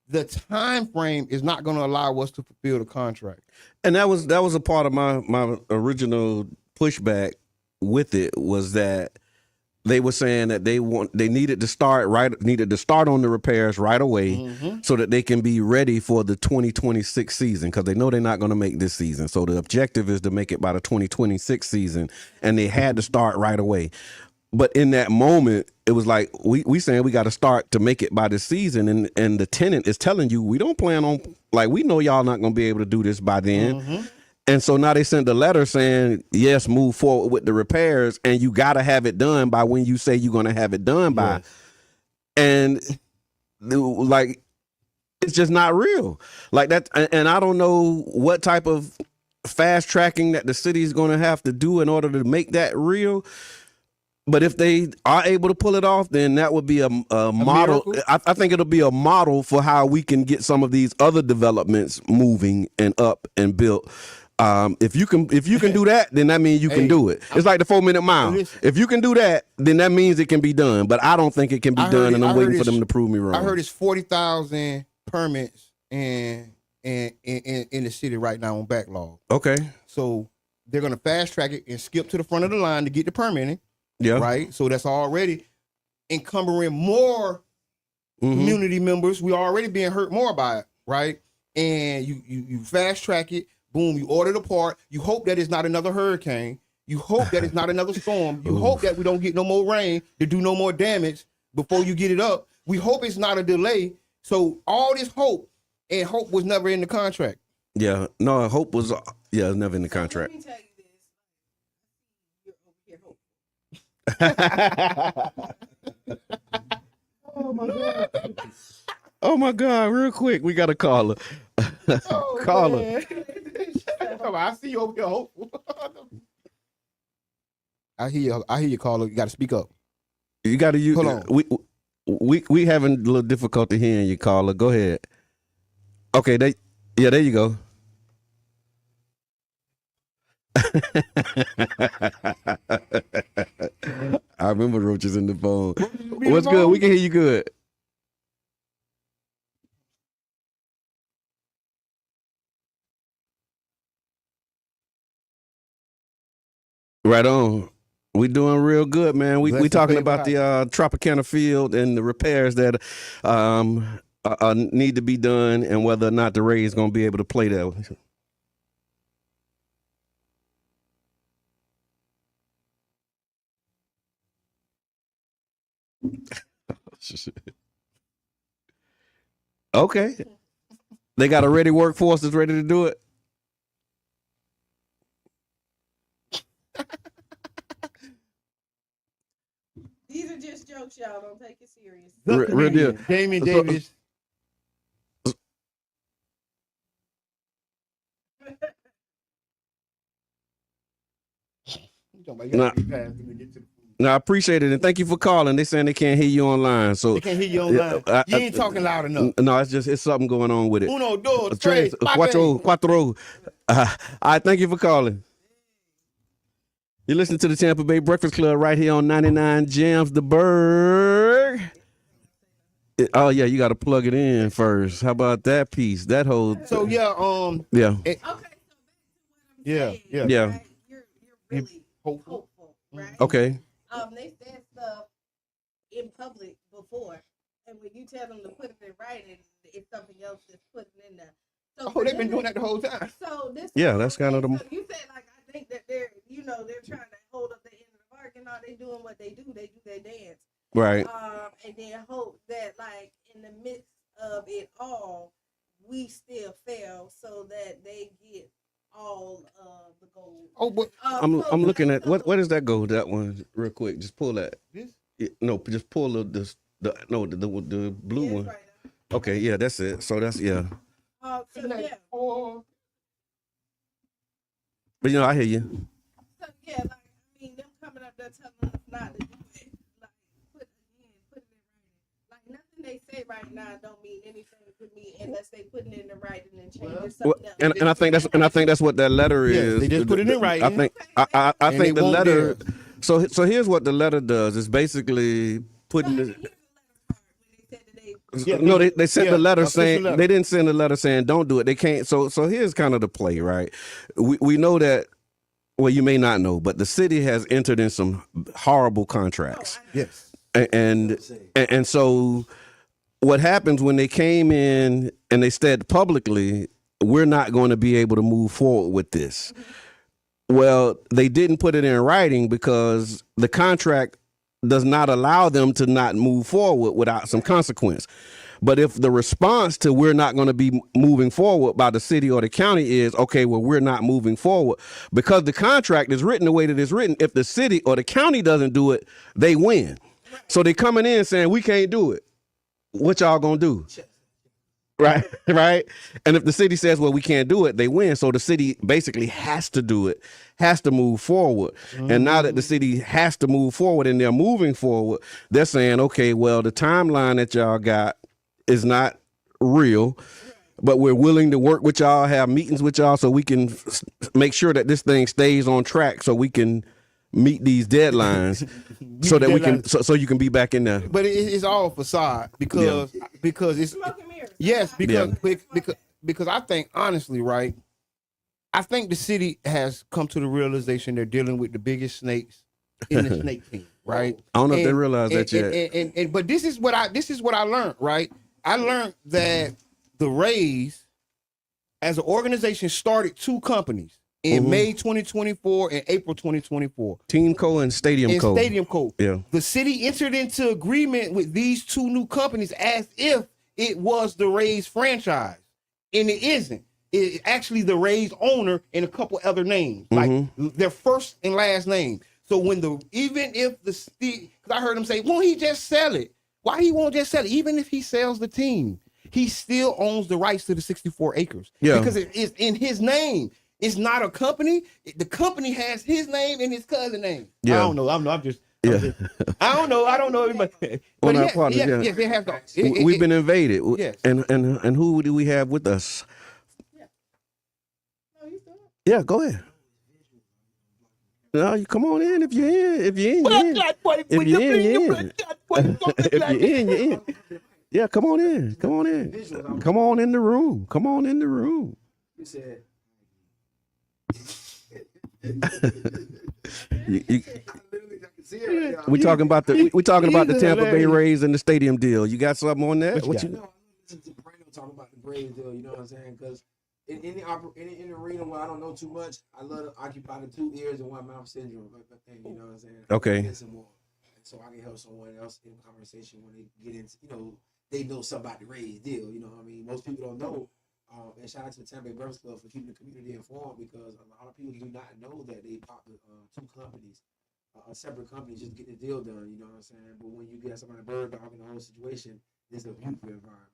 The time frame is not going to allow us to fulfill the contract. And that was a part of my original pushback with it, was that they were saying that they needed to start on the repairs right away, so that they can be ready for the 2026 season, because they know they're not going to make this season. So the objective is to make it by the 2026 season, and they had to start right away. But in that moment, it was like we saying we got to start to make it by this season, and the tenant is telling you we don't plan on, like, we know y'all not going to be able to do this by then. And so now they sent a letter saying, yes, move forward with the repairs, and you got to have it done by when you say you're going to have it done by. Yes. And like, it's just not real like that. And I don't know what type of fast tracking that the city is going to have to do in order to make that real. But if they are able to pull it off, then that would be a model. I think it'll be a model for how we can get some of these other developments moving and up and built. If you can do that, then that means you can do it. It's like the 4-minute mile. If you can do that, then that means it can be done. But I don't think it can be done, and I'm waiting for them to prove me wrong. I heard it's 40,000 permits in the city right now on backlog. Okay. So they're gonna fast track it and skip to the front of the line to get the permitting. Yeah. Right. So that's already encumbering more community members. We're already being hurt more by it. Right. And you fast track it. Boom. You order the part. You hope that it's not another hurricane. You hope that it's not another storm. You hope that we don't get no more rain to do no more damage before you get it up. We hope it's not a delay. So all this hope, and hope was never in the contract. Yeah. No, hope was never in the contract. Let me tell you this. You're over here hoping. Oh my God. Oh my God, real quick, we got a caller. Caller. I see you over here hopeful. I hear you, caller. You gotta speak up. You gotta use. Hold on. we having a little difficulty hearing you, caller. Go ahead. Okay, there you go. I remember roaches in the phone. What's good? We can hear you good. Right on. We doing real good, man. We talking about the Tropicana field and the repairs that need to be done, and whether or not the Rays going to be able to play there. Okay. They got a ready workforce that's ready to do it. These are just jokes, y'all. Don't take it serious. Real deal. Damien Davis. No, I appreciate it, and thank you for calling. They saying they can't hear you online, so They can't hear you online. You ain't talking loud enough. No, it's something going on with it. Uno, dos, tres, cuatro. All right, thank you for calling. You're listening to the Tampa Bay Breakfast Club right here on 99 Jams the Berg. Oh yeah, you got to plug it in first. How about that piece? That whole. So yeah, yeah. Yeah. Right? You're really hopeful, right? Okay. They said stuff in public before, and when you tell them to put it in writing, it's something else that's putting in there. So they've been doing that the whole time. So this. Yeah, that's kind of the. So you said like I think that they're trying to hold up the end of the bargain. No, they doing what they do. They do their dance. Right. And then hope that like in the midst of it all, we still fail so that they get all of the gold. Oh, but I'm looking at what is that gold? That one real quick. Just pull that. This? No, just pull the blue one. Right. Okay, yeah, that's it. So that's yeah. So yeah. But I hear you. So yeah, like I mean, them coming up there telling us not to do it, like put it in writing. Like nothing they say right now don't mean anything to me unless they put it in the writing and change it something else. And I think that's what that letter is. They just put it in writing. I think I think the letter. So here's what the letter does. It's basically putting the. No, they sent the letter saying they didn't send a letter saying don't do it. They can't. So here's kind of the play, right? We know that. Well, you may not know, but the city has entered in some horrible contracts. Yes, and so what happens when they came in and they said publicly, we're not going to be able to move forward with this. Well, they didn't put it in writing because the contract does not allow them to not move forward without some consequence. But if the response to we're not going to be moving forward by the city or the county is, okay, well, we're not moving forward because the contract is written the way that it's written. If the city or the county doesn't do it, they win. So they coming in saying we can't do it. What y'all going to do? Right. And if the city says, well, we can't do it, they win. So the city basically has to do it, has to move forward. And now that the city has to move forward and they're moving forward, they're saying, okay, well, the timeline that y'all got is not real, but we're willing to work with y'all, have meetings with y'all so we can make sure that this thing stays on track so we can meet these deadlines so that we can so you can be back in there. But it's all facade because it's because I think honestly, right, I think the city has come to the realization they're dealing with the biggest snakes in the snake kingdom, right? I don't know if they realize that yet. But this is what I learned, right? I learned that the Rays, as an organization, started two companies in May 2024 and April 2024. Team Co. and Stadium Co. Stadium Co. Yeah. The city entered into agreement with these two new companies as if it was the Rays franchise, and it isn't. It's actually the Rays owner and a couple other names, like their first and last name. So even if because I heard him say, won't he just sell it? Why he won't just sell it? Even if he sells the team, he still owns the rights to the 64 acres. Yeah. Because it is in his name. It's not a company. The company has his name and his cousin's name. Yeah. I don't know. I'm just Yeah. I don't know everybody. On But our yes, partners, yes, yeah. yes, they have to. We've been invaded. Yes. And who do we have with us? Yeah, go ahead. No, you come on in if you're in. If you're in, you're in. If you're in, you're in. If you're in, you're in. Yeah, come on in. Come on in. Come on in the room. Come on in the room. We talking about the Tampa Bay Rays and the stadium deal. You got something on that? What you? Talk about the Braves deal, you know what I'm saying? Because in the arena where I don't know too much, I love to occupy the 2 ears and 1 mouth syndrome thing, you know what I'm saying? Okay. Listen more. And so I can help someone else in conversation when they get into, they know something about the Rays deal, you know what I mean? Most people don't know. And shout out to the Tampa Bay Breakfast Club for keeping the community informed, because a lot of people do not know that they popped 2 companies, separate companies, just to get the deal done, you know what I'm saying? But when you get somebody bird dog in the whole situation, it's a beautiful environment.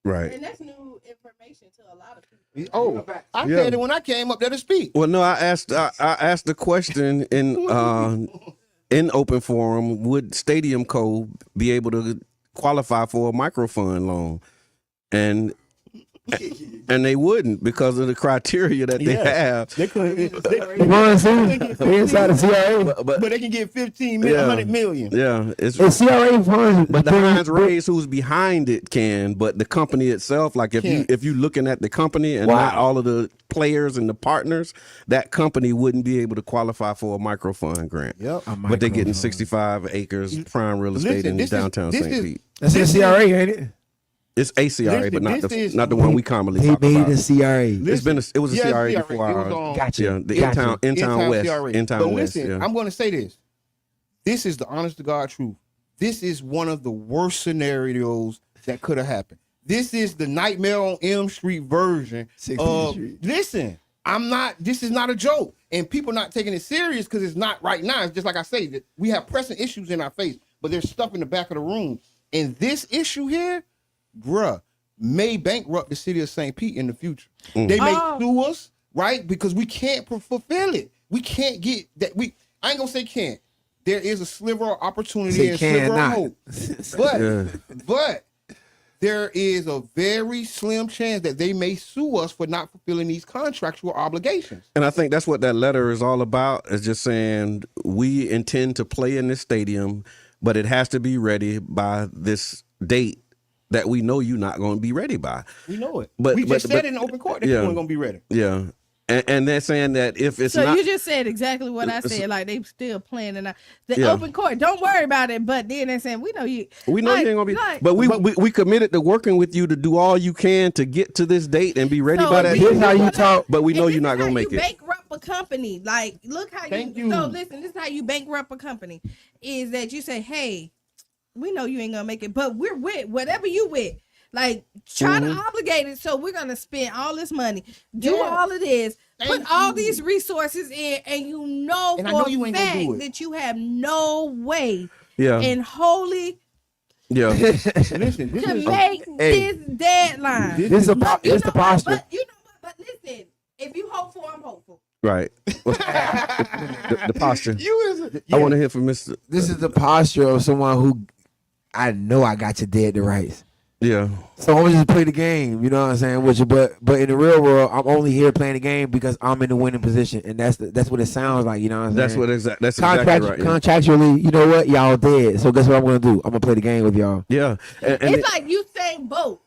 Right. And that's new information to a lot of people. Oh, I said it when I came up there to speak. Well, no, I asked the question in open forum: would Stadium Co. be able to qualify for a microfund loan? And they wouldn't, because of the criteria that they have. They could. They inside the CRA. But they can get 100 million. Yeah, it's The CRA funds. but the Heinz Rays, who's behind it, can. But the company itself, like if you looking at the company and not all of the players and the partners, that company wouldn't be able to qualify for a microfund grant. Yep. But they're getting 65 acres prime real estate in downtown St. Pete. That's the CRA, ain't it? It's a CRA, but not the one we commonly They talk made about. a CRA. It was a CRA before It was ours. on- Gotcha. Yeah, the in-town west. CRA. In-town But west. listen, Yeah. I'm going to say this. This is the honest to God truth. This is one of the worst scenarios that could have happened. This is the Nightmare on Elm Street version 16th of. Street. Listen, this is not a joke, and people not taking it serious because it's not right now. It's just like I say, that we have pressing issues in our face, but there's stuff in the back of the room. And this issue here, bruh, may bankrupt the city of St. Pete in the future. They may sue us, right? Because we can't fulfill it. We can't get that. I ain't gonna say can't. There is a sliver of opportunity and sliver of hope. But there is a very slim chance that they may sue us for not fulfilling these contractual obligations. And I think that's what that letter is all about, is just saying we intend to play in this stadium, but it has to be ready by this date that we know you're not going to be ready by. We know it. But we just said it in open court that you weren't going to be ready. Yeah. And they're saying that if it's so not... you just said exactly what I said, like they still planning the open court. Don't worry about it. But then they're saying, we know you you ain't gonna be, but we committed to working with you to do all you can to get to this date and be ready by that. Here's how you talk. But we know you're not gonna make it. Bankrupt a company. Like, look how you. So listen, this is how you bankrupt a company. Is that you say, hey, we know you ain't gonna make it, but we're with whatever you with. Like, try to obligate it, so we're gonna spend all this money, do all of this, put all these resources in, and you know And for a fact that you have no way in holy listen, to make this deadline. This is the posture. But but listen, if you hope for, I'm hopeful. Right. the posture. I want to hear from Mr. This is the posture of someone who I know I got you dead to rights. Yeah. So I'm gonna just play the game, you know what I'm saying, with you. But in the real world, I'm only here playing the game because I'm in the winning position, and that's what it sounds like, you know what I'm saying. That's exactly right. Contractually, you know what, y'all dead. So guess what I'm gonna do? I'm gonna play the game with y'all. Yeah. It's like Usain Bolt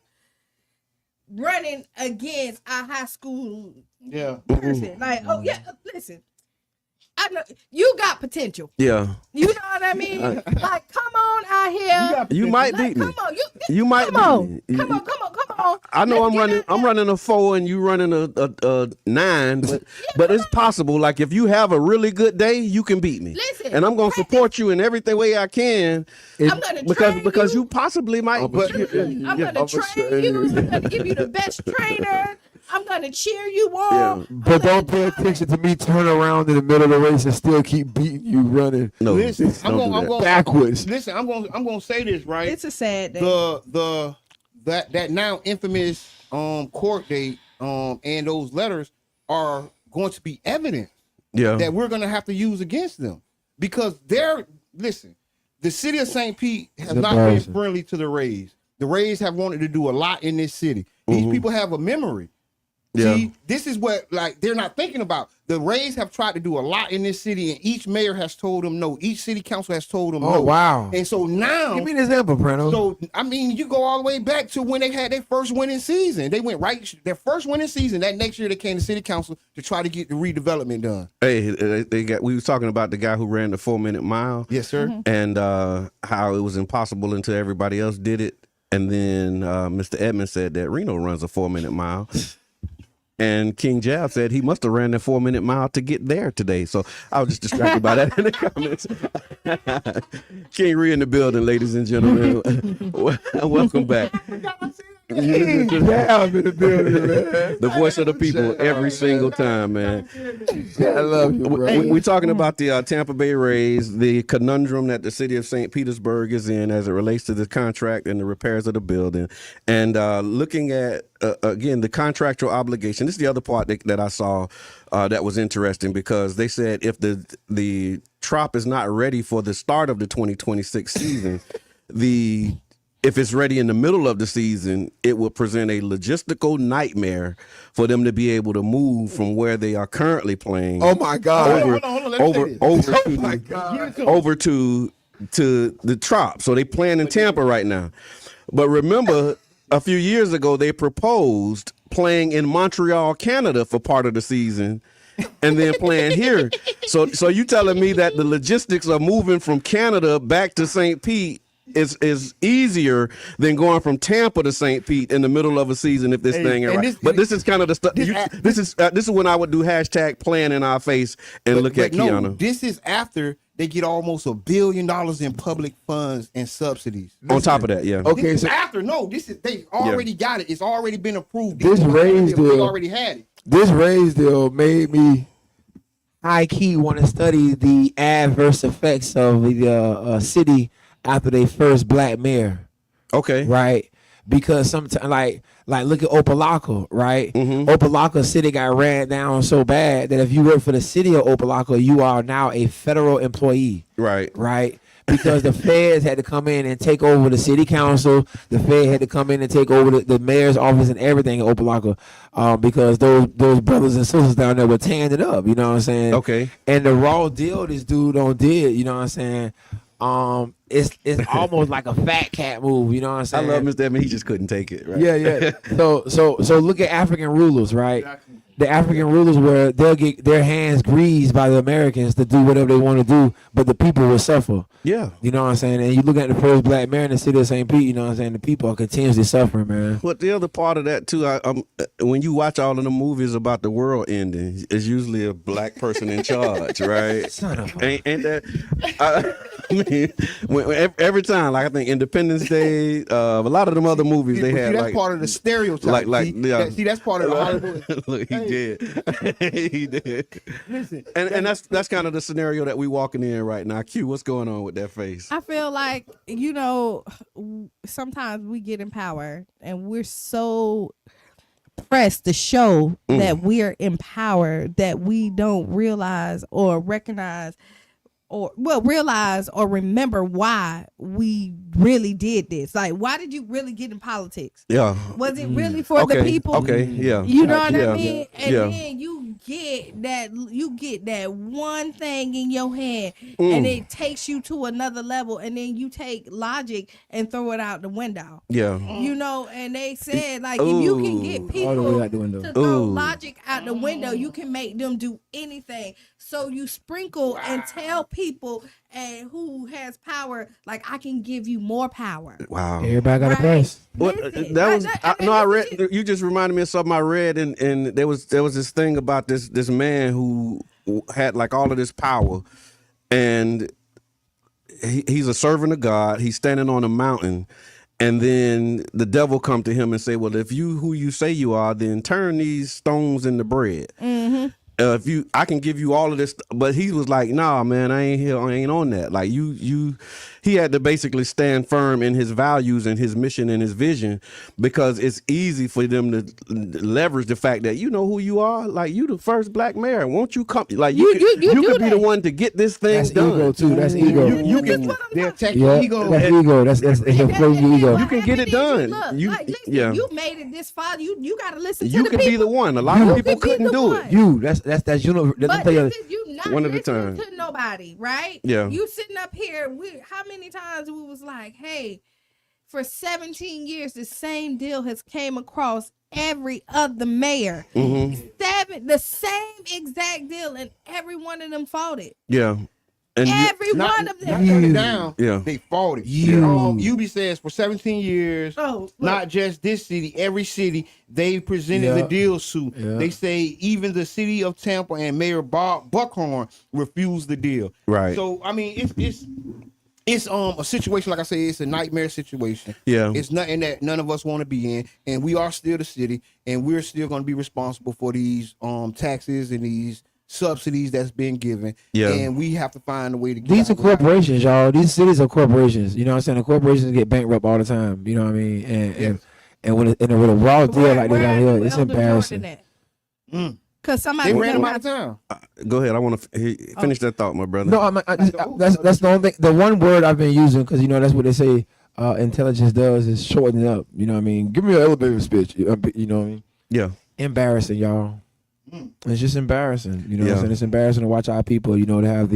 running against a high school person. Like, oh yeah, listen. I know you got potential. Yeah. You know what I mean? Like, come on out here. You might beat me. Come on, you might beat me. Come on. I know I'm running a 4 and you running a 9, but it's possible. Like, if you have a really good day, you can beat me. Listen, and I'm gonna support you in every way I can. I'm gonna because you possibly might. I'm gonna train you. I'm gonna give you the best trainer. I'm gonna cheer you on. But don't pay attention to me turn around in the middle of the race and still keep beating you running. No, listen, I'm going backwards. Listen, I'm going to say this, right? It's a sad day. That now infamous court date and those letters are going to be evidence that we're going to have to use against them, because listen, the city of St. Pete has not been friendly to the Rays. The Rays have wanted to do a lot in this city. These people have a memory. Yeah. See, this is what like they're not thinking about. The Rays have tried to do a lot in this city, and each mayor has told them no. Each city council has told them no. Oh, wow. And so now, give me an example, Prano. So I mean, you go all the way back to when they had their first winning season. They went their first winning season. That next year, they came to city council to try to get the redevelopment done. Hey, we was talking about the guy who ran the 4-minute mile. Yes, sir. And how it was impossible until everybody else did it. And then Mr. Edmonds said that Reno runs a 4-minute mile. And King Jab said he must have ran that 4-minute mile to get there today. So I was just distracted by that in the comments. King Ree in the building, ladies and gentlemen. Welcome back. King Jab in the building, man. The voice of the people every single time, man. I love you, bro. We're talking about the Tampa Bay Rays, the conundrum that the city of St. Petersburg is in as it relates to the contract and the repairs of the building. And looking at, again, the contractual obligation. This is the other part that I saw that was interesting, because they said if the Trop is not ready for the start of the 2026 season, if it's ready in the middle of the season, it will present a logistical nightmare for them to be able to move from where they are currently playing. Oh my God! Over to the Trop. So they playing in Tampa right now. But remember, a few years ago they proposed playing in Montreal, Canada for part of the season, and then playing here. So you telling me that the logistics of moving from Canada back to St. Pete is easier than going from Tampa to St. Pete in the middle of a season if this thing ain't right. But this is kind of the stuff. This is when I would do hashtag playing in our face and look at Keanu. No, this is after they get almost $1 billion in public funds and subsidies. On top of that, yeah. Okay, this is after. No, this is they already got it. It's already been approved. This Rays deal, they already had it. This Rays deal made me high key want to study the adverse effects of the city after they first black mayor. Okay. Right? Because sometimes like look at Opelika, right? Opelika city got ran down so bad that if you work for the city of Opelika, you are now a federal employee. Right. Right? Because the feds had to come in and take over the city council. The Fed had to come in and take over the mayor's office and everything in Opelika, because those brothers and sisters down there were tearing it up. You know what I'm saying? Okay. And the raw deal this dude did. You know what I'm saying? It's almost like a fat cat move. You know what I'm saying? I love Mr. Edmond. He just couldn't take it. Right? Yeah. So look at African rulers, right? The African rulers where they'll get their hands greased by the Americans to do whatever they want to do, but the people will suffer. Yeah. You know what I'm saying? And you look at the first black mayor in the city of St. Pete, you know what I'm saying? The people are continuously suffering, man. But the other part of that too, when you watch all of the movies about the world ending, it's usually a black person in charge, right? Son of ain't that? I mean, every time, like I think Independence Day, a lot of them other movies they had. That's like, part of the stereotype. See, that's part of the Hollywood. Look, he did. He did. Listen, and that's kind of the scenario that we walking in right now. Q, what's going on with that face? I feel like, sometimes we get in power and we're so pressed to show that we're empowered that we don't realize or recognize or remember why we really did this. Like, why did you really get in politics? Yeah. Was it really for the people? Okay, yeah. You know what I mean? And yeah. then you get that one thing in your hand and it takes you to another level, and then you take logic and throw it out the window. Yeah. And they said, like, if you can get people to throw logic out the window, you can make them do anything. So you sprinkle and tell people and who has power, like, I can give you more power. Wow. Everybody got a price. Well, I read. You just reminded me of something I read, and there was this thing about this man who had like all of this power, and he's a servant of God. He's standing on a mountain, and then the devil come to him and say, "Well, if you who you say you are, then turn these stones into bread." I can give you all of this, but he was like, nah, man, I ain't on that. Like he had to basically stand firm in his values and his mission and his vision, because it's easy for them to leverage the fact that you know who you are. Like, you the first black mayor. Won't you come? Like, you could be the one to get this thing That's done. ego too. That's ego. You can they're attacking Yeah, ego. that's ego. That's inflating ego. You can get it done. Listen, you made it this far. You got to listen to You the could people. be the one. A lot of people couldn't do it. That's universal. But this is you not one at a listening time. to nobody, right? Yeah. You sitting up here. How many times we was like, hey, for 17 years, the same deal has came across every other mayor. The same exact deal, and every one of them fought it. Yeah. And Every one of them. Not turn it down. Yeah. They fought it. UB says for 17 years, not just this city, every city, they presented the deal suit. Yeah. They say even the city of Tampa and Mayor Bob Buckhorn refused the deal. Right. So I mean, it's a situation, like I say, it's a nightmare situation. Yeah. It's nothing that none of us want to be in, and we are still the city, and we're still going to be responsible for these taxes and these subsidies that's been given. Yeah. And we have to find a way to get These are out of it. corporations, y'all. These cities are corporations. You know what I'm saying? The corporations get bankrupt all the time. You know what I mean? And with a raw deal like this out here, it's embarrassing. Because somebody They ran him out of town. Go ahead. I want to finish that thought, my brother. No, that's the only thing. The one word I've been using, because you know that's what they say intelligence does, is shorten it up. You know what I mean? Give me an elevator speech. You know what I mean? Yeah. Embarrassing, y'all. It's just embarrassing. You know what I'm saying? It's embarrassing to watch our people, you know, to have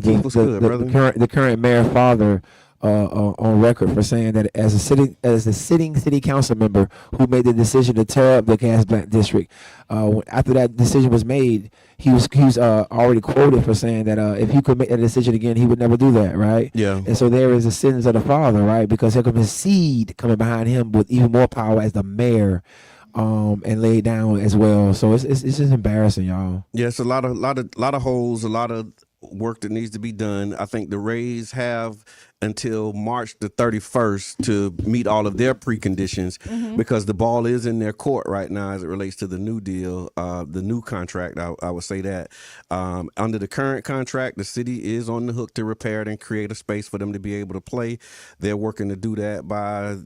the current mayor father on record for saying that as a sitting city council member who made the decision to tear up the Casablanca district, after that decision was made, he was already quoted for saying that if he could make that decision again, he would never do that, right? Yeah. And so there is a sentence of the father, right? Because here comes his seed coming behind him with even more power as the mayor. And laid down as well. So it's just embarrassing, y'all. Yeah, it's a lot of holes, a lot of work that needs to be done. I think the Rays have until March the 31st to meet all of their preconditions, because the ball is in their court right now as it relates to the new deal, the new contract. I would say that under the current contract, the city is on the hook to repair it and create a space for them to be able to play. They're working to do that by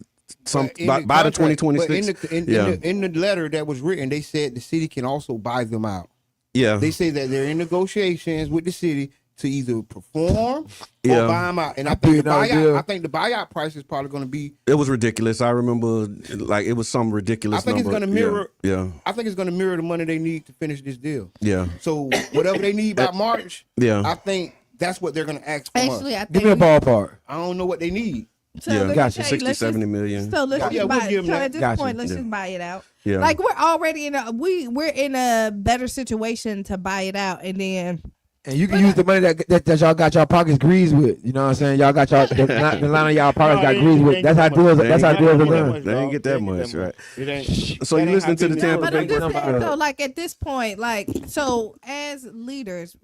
the 2026. In the letter that was written, they said the city can also buy them out. Yeah. They say that they're in negotiations with the city to either perform or buy them out. And I think the buyout price is probably going to be. It was ridiculous. I remember, like, it was some ridiculous. I think number. It's going to mirror. Yeah. I think it's going to mirror the money they need to finish this deal. Yeah. So whatever they need by March. Yeah. I think that's what they're going to ask for. Actually, I think give me a ballpark. I don't know what they need. So gotcha. 60-70 million. So let's just buy it. So at this point, let's just buy it out. Yeah. Like we're already we're in a better situation to buy it out, and then. And you can use the money that y'all got y'all pockets greased with. You know what I'm saying? Y'all got y'all the line of y'all pockets got greased with. That's how deals. That's how deals are done. They ain't get that much, right? It So you listen to the Tampa But Bay. I'm just saying, so like at this point, like so as leaders,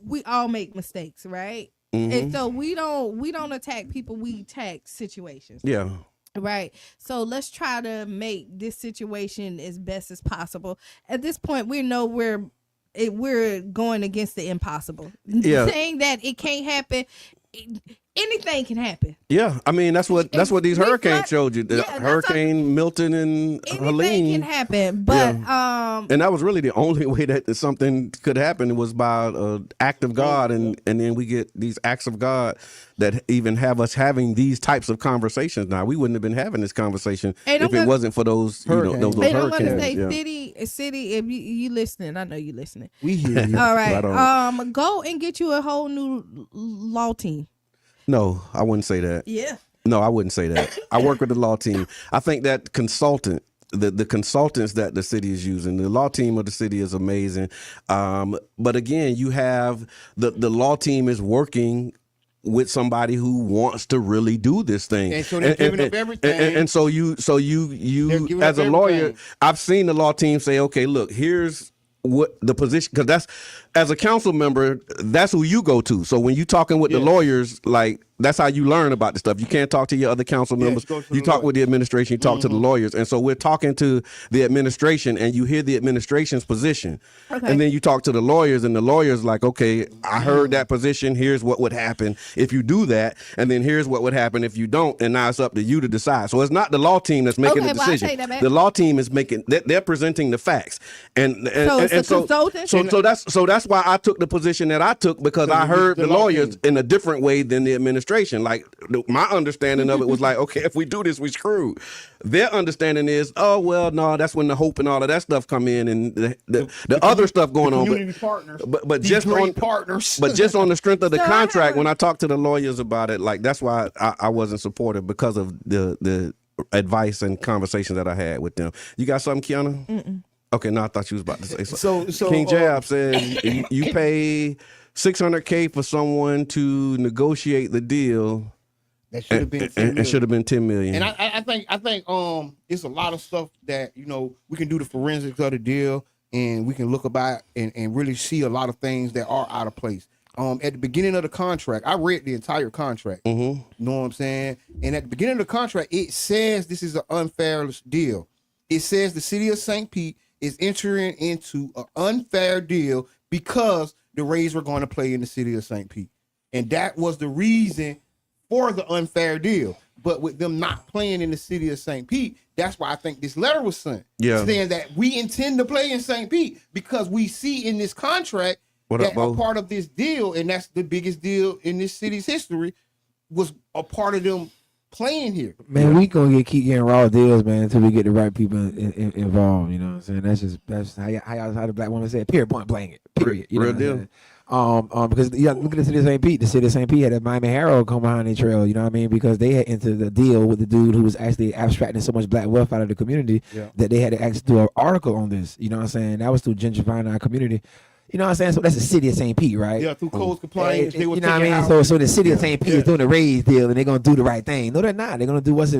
we all make mistakes, right? And so we don't attack people, we attack situations. Yeah. Right. So let's try to make this situation as best as possible. At this point, we know we're going against the impossible. Yeah. Saying that it can't happen, anything can happen. Yeah, I mean that's what these hurricanes showed you. Hurricane Milton and Helene. Anything can happen, but and that was really the only way that something could happen was by an act of God, and then we get these acts of God that even have us having these types of conversations. Now we wouldn't have been having this conversation if it wasn't for those hurricanes. Those and hurricanes. I'm gonna say, city, if you listening, I know you listening. We hear you. All right, go and get you a whole new law team. No, I wouldn't say that. Yeah. No, I wouldn't say that. I work with the law team. I think that consultant, the consultants that the city is using, the law team of the city is amazing. But again, you have the law team is working with somebody who wants to really do this thing. And so they're giving up everything. And so you as a lawyer, I've seen the law team say, okay, look, here's what the position, because that's, as a council member, that's who you go to. So when you talking with the lawyers, like that's how you learn about this stuff. You can't talk to your other council members. You talk with the administration, you talk to the lawyers. And so we're talking to the administration, and you hear the administration's position. Okay. And then you talk to the lawyers, and the lawyers like, okay, I heard that position. Here's what would happen if you do that. And then here's what would happen if you don't. And now it's up to you to decide. So it's not the law team that's making the decision. take that back. The law team is making, they're presenting the facts. So that's why I took the position that I took, because I heard the lawyers in a different way than the administration. Like my understanding of it was like, okay, if we do this, we screwed. Their understanding is, oh well, no, that's when the hope and all of that stuff come in, and the other stuff going on. But just on partners. But just on the strength of the contract, when I talked to the lawyers about it, like that's why I wasn't supportive, because of the advice and conversations that I had with them. You got something, Kiana? Mm-mm. Okay, no, I thought you was about to say something. So King Jab said you pay $600K for someone to negotiate the deal. That should have been and should have been $10 million. And I think it's a lot of stuff that, you know, we can do the forensics of the deal, and we can look about and really see a lot of things that are out of place. At the beginning of the contract, I read the entire contract. Mm-hmm. You know what I'm saying? And at the beginning of the contract, it says this is an unfair deal. It says the city of St. Pete is entering into an unfair deal because the Rays were going to play in the city of St. Pete. And that was the reason for the unfair deal. But with them not playing in the city of St. Pete, that's why I think this letter was sent. Yeah. Saying that we intend to play in St. Pete because we see in this contract that a part of this deal, and that's the biggest deal in this city's history, was a part of them playing here. Man, we gonna keep getting raw deals, man, until we get the right people involved. You know what I'm saying? That's how the black woman said. Period. Point blank it. Period. You know Real what deal. I'm saying? Because look at the city of St. Pete. The city of St. Pete had a Miami Herald come behind their trail. You know what I mean? Because they had entered the deal with the dude who was actually abstracting so much black wealth out of the community that they had to actually do an article on this. You know what I'm saying? That was through gentrifying our community. You know what I'm saying? So that's the city of St. Pete, right? Yeah, through codes compliance, they were you know what I mean? out. So the city of St. Pete is doing the Rays deal, and they're gonna do the right thing. No, they're not. They're gonna do what's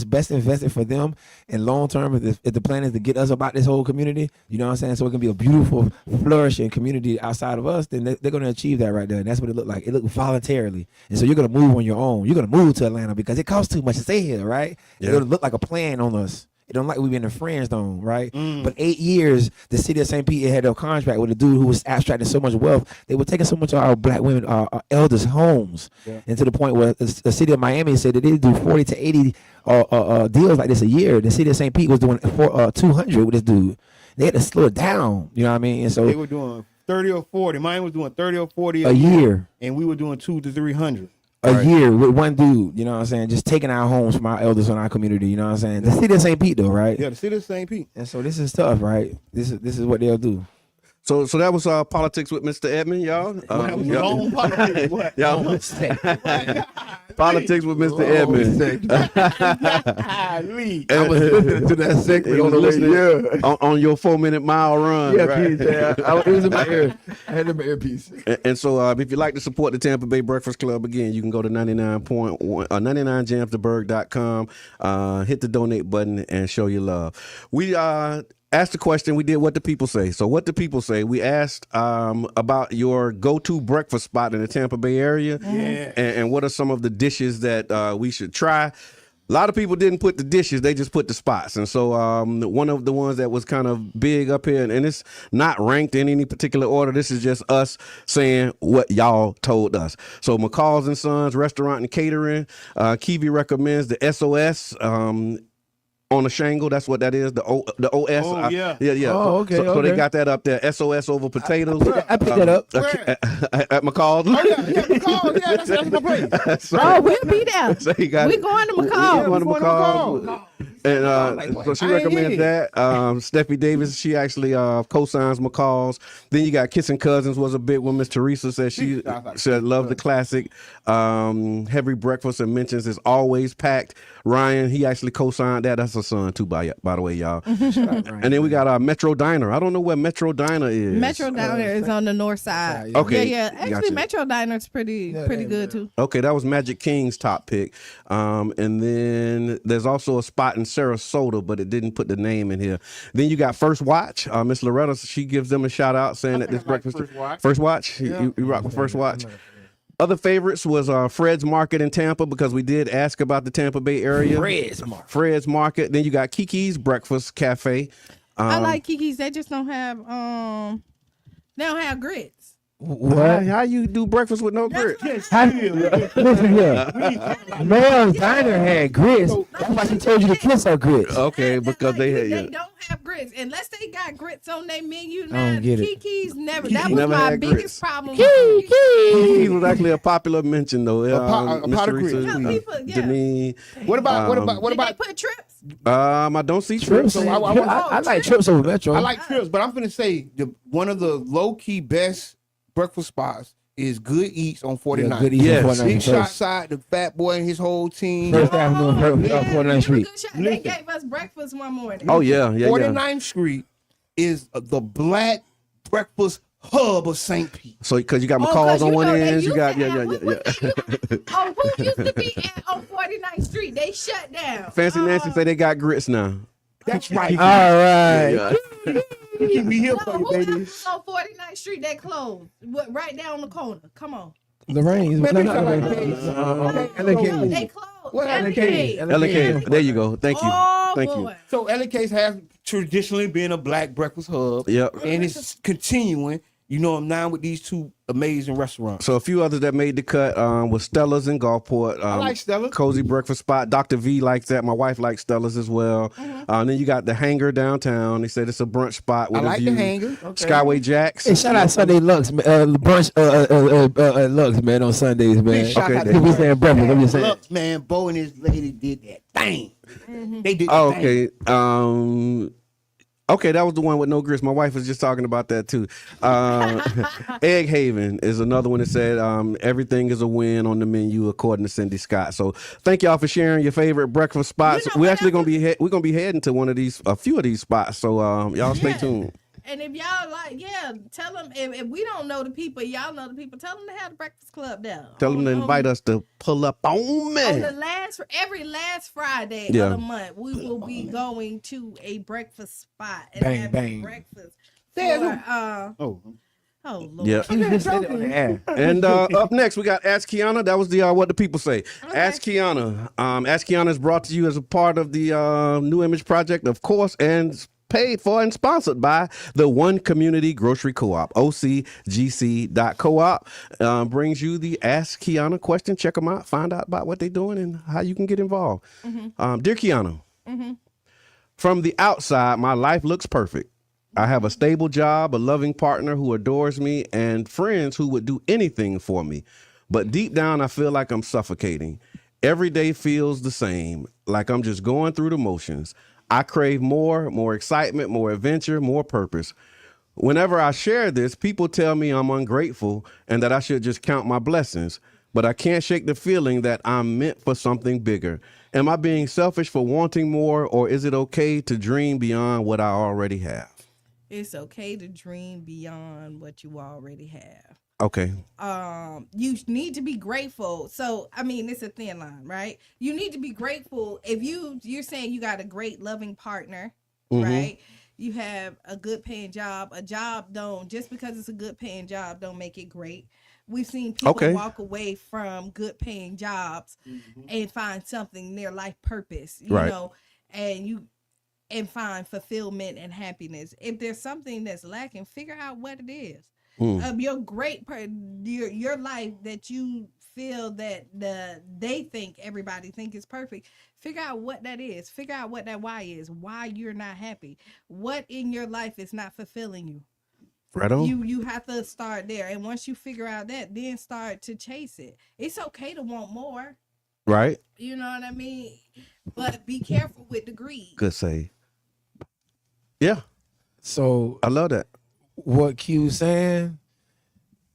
best invested for them and long term. If the plan is to get us about this whole community, you know what I'm saying? So it can be a beautiful, flourishing community outside of us. Then they're gonna achieve that right there, and that's what it looked like. It looked voluntarily, and so you're gonna move on your own. You're gonna move to Atlanta because it costs too much to stay here, right? Yeah. It's gonna look like a plan on us. It don't like we've been in the friend zone, right? But 8 years, the city of St. Pete had a contract with a dude who was abstracting so much wealth. They were taking so much of our black women, our elders' homes, and to the point where the city of Miami said that they do 40 to 80 deals like this a year. The city of St. Pete was doing 200 with this dude. They had to slow it down, you know what I mean? And so they were doing 30 or 40. Mine was doing 30 or 40 a year, and we were doing 200 to 300. A year with one dude, you know what I'm saying? Just taking our homes from our elders in our community, you know what I'm saying? The city of St. Pete, though, right? Yeah, the city of St. Pete. And so this is tough, right? This is what they'll do. So that was politics with Mr. Edmond, y'all. That was long politics. What? Y'all. Politics with Mr. Edmond. I was listening to that segment on the radio. On your 4-minute mile run. Yeah, right? it was in my ear. I had it in my earpiece. And so if you'd like to support the Tampa Bay Breakfast Club, again, you can go to 99jamstheberg.com, hit the donate button, and show your love. We asked the question, we did What Do People Say? So what do people say? We asked about your go-to breakfast spot in the Tampa Bay area, and what are some of the dishes that we should try. A lot of people didn't put the dishes, they just put the spots. And so one of the ones that was kind of big up here, and it's not ranked in any particular order, this is just us saying what y'all told us. So McCall's and Sons Restaurant and Catering, Kiwi recommends the SOS on the shangle. That's what that is, the OS. Oh, yeah. Yeah. Oh, okay, So they okay. got that up there, SOS over potatoes. I picked that up. At McCall's. Oh, yeah, McCall. Yeah, that's my place. Oh, we'll be there. So you got, we going to we're McCall. going to McCall. And so she recommends that. Steffi Davis, she actually co-signs McCall's. Then you got Kissing Cousins was a big one. Miss Teresa said she loved the classic. Heavy Breakfast and mentions is always packed. Ryan, he actually co-signed that. That's her son too, by the way, y'all. And then we got Metro Diner. I don't know where Metro Diner is. Metro Diner is on the north side. Okay. Yeah. Actually, Gotcha. Metro Diner's pretty good too. Okay, that was Magic King's top pick. And then there's also a spot in Sarasota, but it didn't put the name in here. Then you got First Watch. Miss Loretta, she gives them a shout out saying that this breakfast. First Watch? You rock with First Watch? Other favorites was Fred's Market in Tampa, because we did ask about the Tampa Bay area. Fred's Market. Then you got Kiki's Breakfast Cafe. I like Kiki's. They just don't have they don't have grits. What? How you do breakfast with no grits? Listen here. Mel's Diner had grits. That's why she told you to kiss her grits. Okay, because they don't have grits unless they got grits on their menu. I Now don't get it. Kiki's never. Kiki That was never my had biggest grits. problem. Kiki's was actually a popular mention though. A pot of grits. Denise. What about Did they put trips? I don't see Trips. trips. I like trips over Metro. I like trips, but I'm gonna say one of the low key best breakfast spots is Good Eats on 49th. Yeah, Good Eats on 49th Big first. shot side, the fat boy and his whole team. First Avenue, 49th Street. They gave us breakfast one morning. Oh yeah. 49th Street is the black breakfast hub of St. Pete. So because you got McCall's on one end, you got Oh, who used to be on 49th Street? They shut down. Fancy Nancy say they got grits now. That's right. All right. Keep me here for you, Who baby. else on 49th Street that closed? Right down the corner. Come on. Lorraine's. Man, No, they not sound like Lorraine's. No, they closed. What LK? LK. There you go. Thank you. Oh, Thank boy. you. So LK's has traditionally been a black breakfast hub. Yep. And it's continuing. You know, I'm now with these two amazing restaurants. So a few others that made the cut was Stella's in Gulfport. I like Stella's. Cozy breakfast spot. Dr. V likes that. My wife likes Stella's as well. And then you got the Hangar downtown. They said it's a brunch spot with I a like view. the Hangar. Okay. Skyway Jacks. Hey, shout out Sunday Lux, brunch, Lux, man, on Sundays, man. Big shout out to People saying breakfast. I'm just saying. Look, man, Bo and his lady did that thing. They did that Oh, thing. okay. Okay, that was the one with no grits. My wife was just talking about that too. Egg Haven is another one that said everything is a win on the menu according to Cindy Scott. So thank y'all for sharing your favorite breakfast spots. We're actually gonna be heading to a few of these spots. So y'all stay tuned. And if y'all like, tell them if we don't know the people, y'all know the people. Tell them to have the Breakfast Club there. Tell them to invite us to pull up on me. On every last Friday of the month, we will be going to a breakfast spot and having breakfast. Oh Lord. Yeah. And up next we got Ask Kiana. That was the what the people say. Okay. Ask Kiana. Ask Kiana is brought to you as a part of the New Image Project, of course, and paid for and sponsored by the One Community Grocery Co-op, OCGC.coop. Brings you the Ask Kiana question. Check them out. Find out about what they're doing and how you can get involved. Dear Kiana, from the outside, my life looks perfect. I have a stable job, a loving partner who adores me, and friends who would do anything for me. But deep down, I feel like I'm suffocating. Every day feels the same, like I'm just going through the motions. I crave more excitement, more adventure, more purpose. Whenever I share this, people tell me I'm ungrateful and that I should just count my blessings. But I can't shake the feeling that I'm meant for something bigger. Am I being selfish for wanting more, or is it okay to dream beyond what I already have? It's okay to dream beyond what you already have. Okay. You need to be grateful. So, I mean, it's a thin line, right? You need to be grateful if you're saying you got a great loving partner, right? You have a good paying job. A job just because it's a good paying job don't make it great. We've seen people walk away from good paying jobs and find something near life purpose, you know, and find fulfillment and happiness. If there's something that's lacking, figure out what it is. Your your life that you feel that everybody think is perfect. Figure out what that is. Figure out what that why is. Why you're not happy. What in your life is not fulfilling you. Right on. You have to start there, and once you figure out that, then start to chase it. It's okay to want more. Right. You know what I mean? But be careful with the greed. Good say. Yeah. So I love that. What Q's saying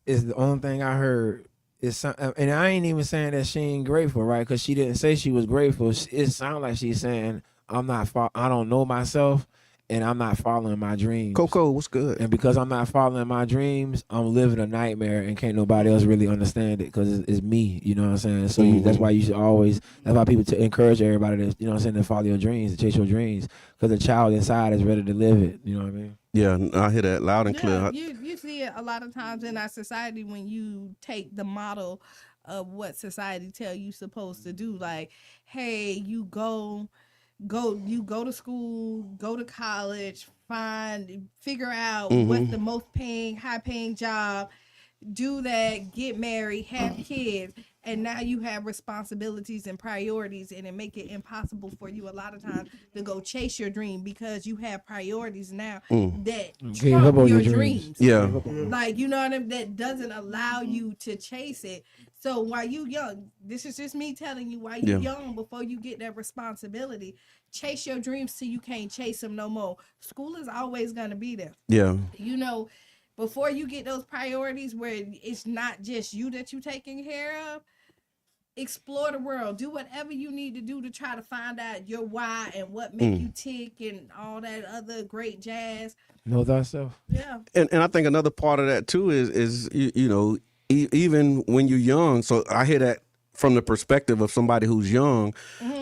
is the only thing I heard. And I ain't even saying that she ain't grateful, right? Because she didn't say she was grateful. It sounds like she's saying I don't know myself, and I'm not following my dreams. Coco, what's good? And because I'm not following my dreams, I'm living a nightmare, and can't nobody else really understand it because it's me. You know what I'm saying? So that's why you should always. That's why people encourage everybody to, you know what I'm saying, to follow your dreams, to chase your dreams, because the child inside is ready to live it. You know what I mean? Yeah, I hear that loud and clear. You see it a lot of times in our society when you take the model of what society tell you supposed to do. Like, hey, you go to school, go to college, figure out what's the most high paying job, do that, get married, have kids, and now you have responsibilities and priorities, and it make it impossible for you a lot of times to go chase your dream because you have priorities now that trump your dreams. Yeah. Like, you know what I mean? That doesn't allow you to chase it. So while you young, this is just me telling you, while you young, before you get that responsibility, chase your dreams till you can't chase them no more. School is always gonna be there. Yeah. You know, before you get those priorities where it's not just you that you're taking care of, explore the world. Do whatever you need to do to try to find out your why and what make you tick and all that other great jazz. Know thyself. Yeah. And I think another part of that too is you know, even when you're young. So I hear that from the perspective of somebody who's young,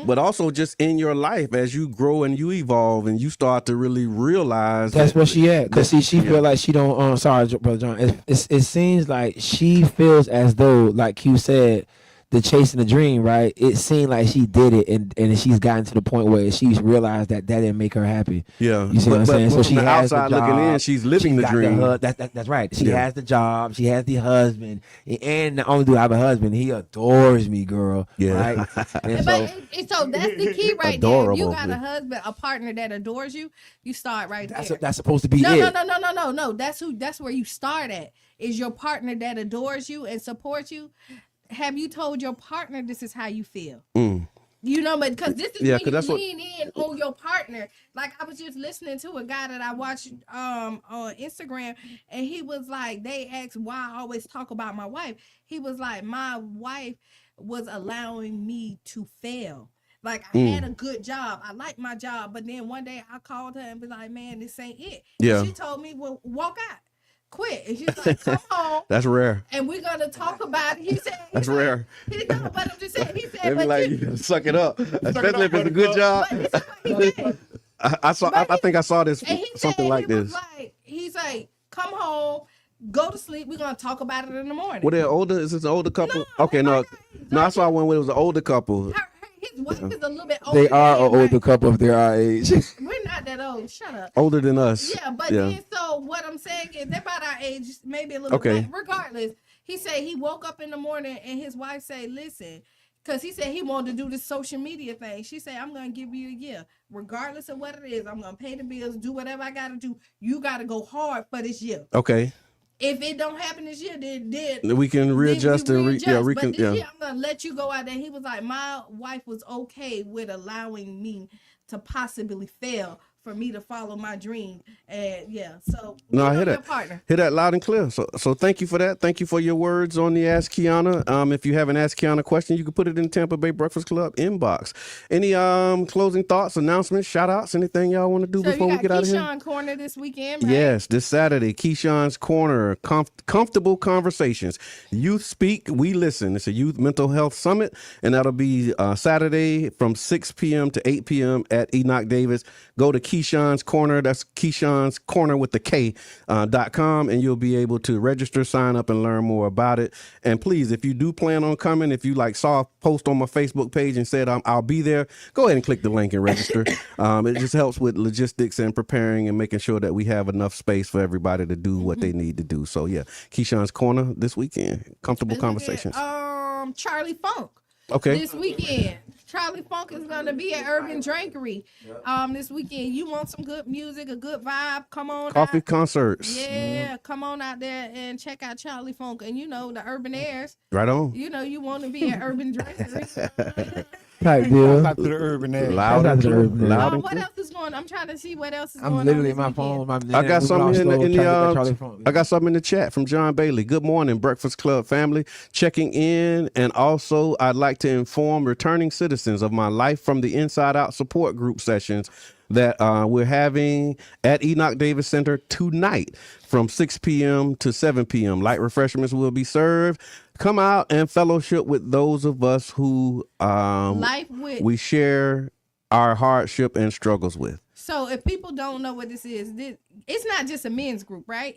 but also just in your life as you grow and you evolve and you start to really realize that's where she at. Because she feel like she don't. Sorry, Brother John. It seems like she feels as though, like Q said, the chasing the dream, right? It seemed like she did it, and she's gotten to the point where she's realized that didn't make her happy. Yeah, you see what I'm saying? So she from the has outside the job, looking in, she's living the dream. That's right. She has the job. She has the husband, and not only do I have a husband, he adores me, girl. Yeah, right. And so that's the key right there. If you got a husband, a partner that adores you, you start right there. That's supposed to be no, it. No. That's where you start at. Is your partner that adores you and supports you? Have you told your partner this is how you feel? You know, but because this is when you lean in on your partner. Like, I was just listening to a guy that I watched on Instagram, and he was like, they asked why I always talk about my wife. He was like, my wife was allowing me to fail. Like, I had a good job. I liked my job. But then one day I called her and was like, man, this ain't it. Yeah. And she told me, well, walk out. Quit. And she's like, come on. That's rare. And we're gonna talk about it. He said that's rare. But I'm just saying, he said, they be like, you gotta suck it up. Especially if it's a good job. I think I saw this something like this. He's like, come home, go to sleep. We're gonna talk about it in the morning. Were they older? Is this an older couple? Okay, no, I saw one where it was an older couple. His wife is a little bit older. They are an older couple if they're our age. We're not that old. Shut up. Older than us. Yeah, but then so what I'm saying is they're about our age, maybe a little bit. But regardless, he said he woke up in the morning and his wife said, listen, because he said he wanted to do this social media thing. She said, I'm going to give you a year. Regardless of what it is, I'm going to pay the bills, do whatever I got to do. You got to go hard for this year. Okay. If it don't happen this year, then we can readjust but year I'm gonna let you go out there. He was like, my wife was okay with allowing me to possibly fail for me to follow my dream. And so I hear that. Partner. Hear that loud and clear. So thank you for that. Thank you for your words on the Ask Kiana. If you have an Ask Kiana question, you can put it in Tampa Bay Breakfast Club inbox. Any closing thoughts, announcements, shout outs, anything y'all want to do before we get out of here? Keyshawn Corner this weekend, right? Yes, this Saturday, Keyshawn's Corner, comfortable conversations. Youth speak, we listen. It's a youth mental health summit, and that'll be Saturday from 6 p.m. to 8 p.m. at Enoch Davis. Go to Keyshawn's Corner. That's Keyshawn's Corner with the K.com, and you'll be able to register, sign up, and learn more about it. And please, if you do plan on coming, if you saw a post on my Facebook page and said I'll be there, go ahead and click the link and register. It just helps with logistics and preparing and making sure that we have enough space for everybody to do what they need to do. So yeah, Keyshawn's Corner this weekend. Comfortable conversations. Charlie Funk. Okay. This weekend, Charlie Funk is gonna be at Urban Drinkery. This weekend, you want some good music, a good vibe? Come on. Coffee concerts. Yeah, come on out there and check out Charlie Funk. And the Urban Airs. Right on. You want to be at Urban Drinkery. Type deal. Out to the Urban Airs. Loud and clear. What else is going? I'm trying to see what else is going on. I'm literally in my phone. I got something I got something in the chat from John Bailey. Good morning, Breakfast Club family. Checking in, and also I'd like to inform returning citizens of my Life from the Inside Out support group sessions that we're having at Enoch Davis Center tonight from 6 p.m. to 7 p.m. Light refreshments will be served. Come out and fellowship with those of us who we share our hardship and struggles with. So if people don't know what this is, it's not just a men's group, right?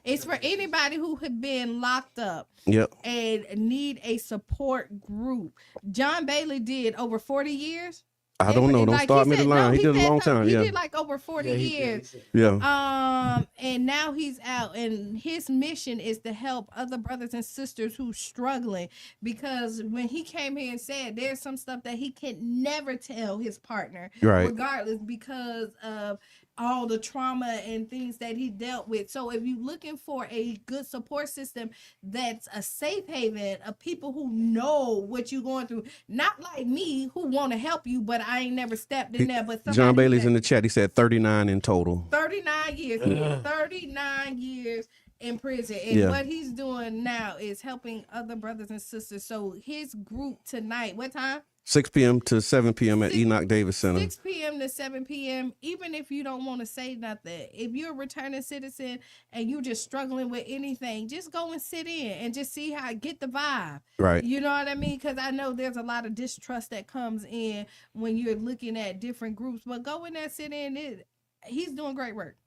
It's for anybody who have been locked up. Yep. And need a support group. John Bailey did over 40 years. I don't know. Don't start me the line. He did a long time. He did like over 40 years. Yeah. And now he's out, and his mission is to help other brothers and sisters who's struggling. Because when he came here and said there's some stuff that he can never tell his partner, regardless, because of all the trauma and things that he dealt with. So if you're looking for a good support system that's a safe haven of people who know what you're going through, not like me who want to help you, but I ain't never stepped in there. But John Bailey's in the chat. He said 39 in total. 39 years. 39 years in prison. And what he's doing now is helping other brothers and sisters. So his group tonight, what time? 6 p.m. to 7 p.m. at Enoch Davis Center. 6 p.m. to 7 p.m. Even if you don't want to say nothing, if you're a returning citizen and you're just struggling with anything, just go and sit in and just see how get the vibe. Right. You know what I mean? Because I know there's a lot of distrust that comes in when you're looking at different groups. But go in there, sit in. He's doing great work.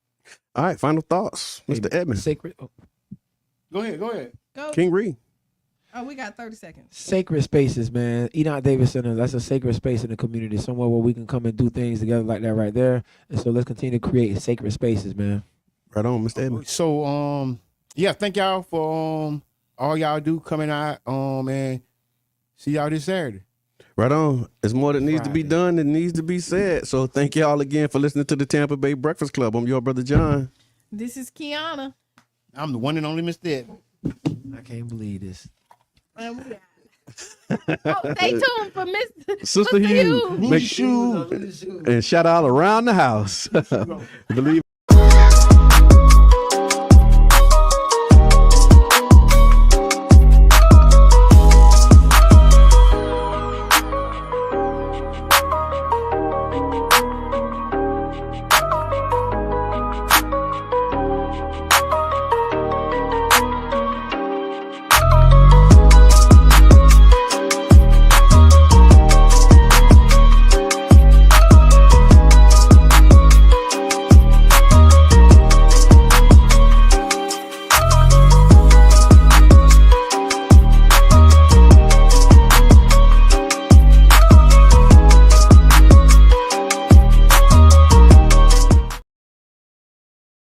All right. Final thoughts, Mr. Edmond. Sacred. Go ahead. Go. King Reed. Oh, we got 30 seconds. Sacred spaces, man. Enoch Davis Center, that's a sacred space in the community, somewhere where we can come and do things together like that right there. And so let's continue to create sacred spaces, man. Right on, Mr. Edmond. So, thank y'all for all y'all do coming out, and see y'all this Saturday. Right on. There's more that needs to be done than needs to be said. So thank y'all again for listening to the Tampa Bay Breakfast Club. I'm your brother John. This is Kiana. I'm the one and only Mr. Edmond. I can't believe this. And we stay tuned for Sister Hugh. Make sure and shout out around the house. Believe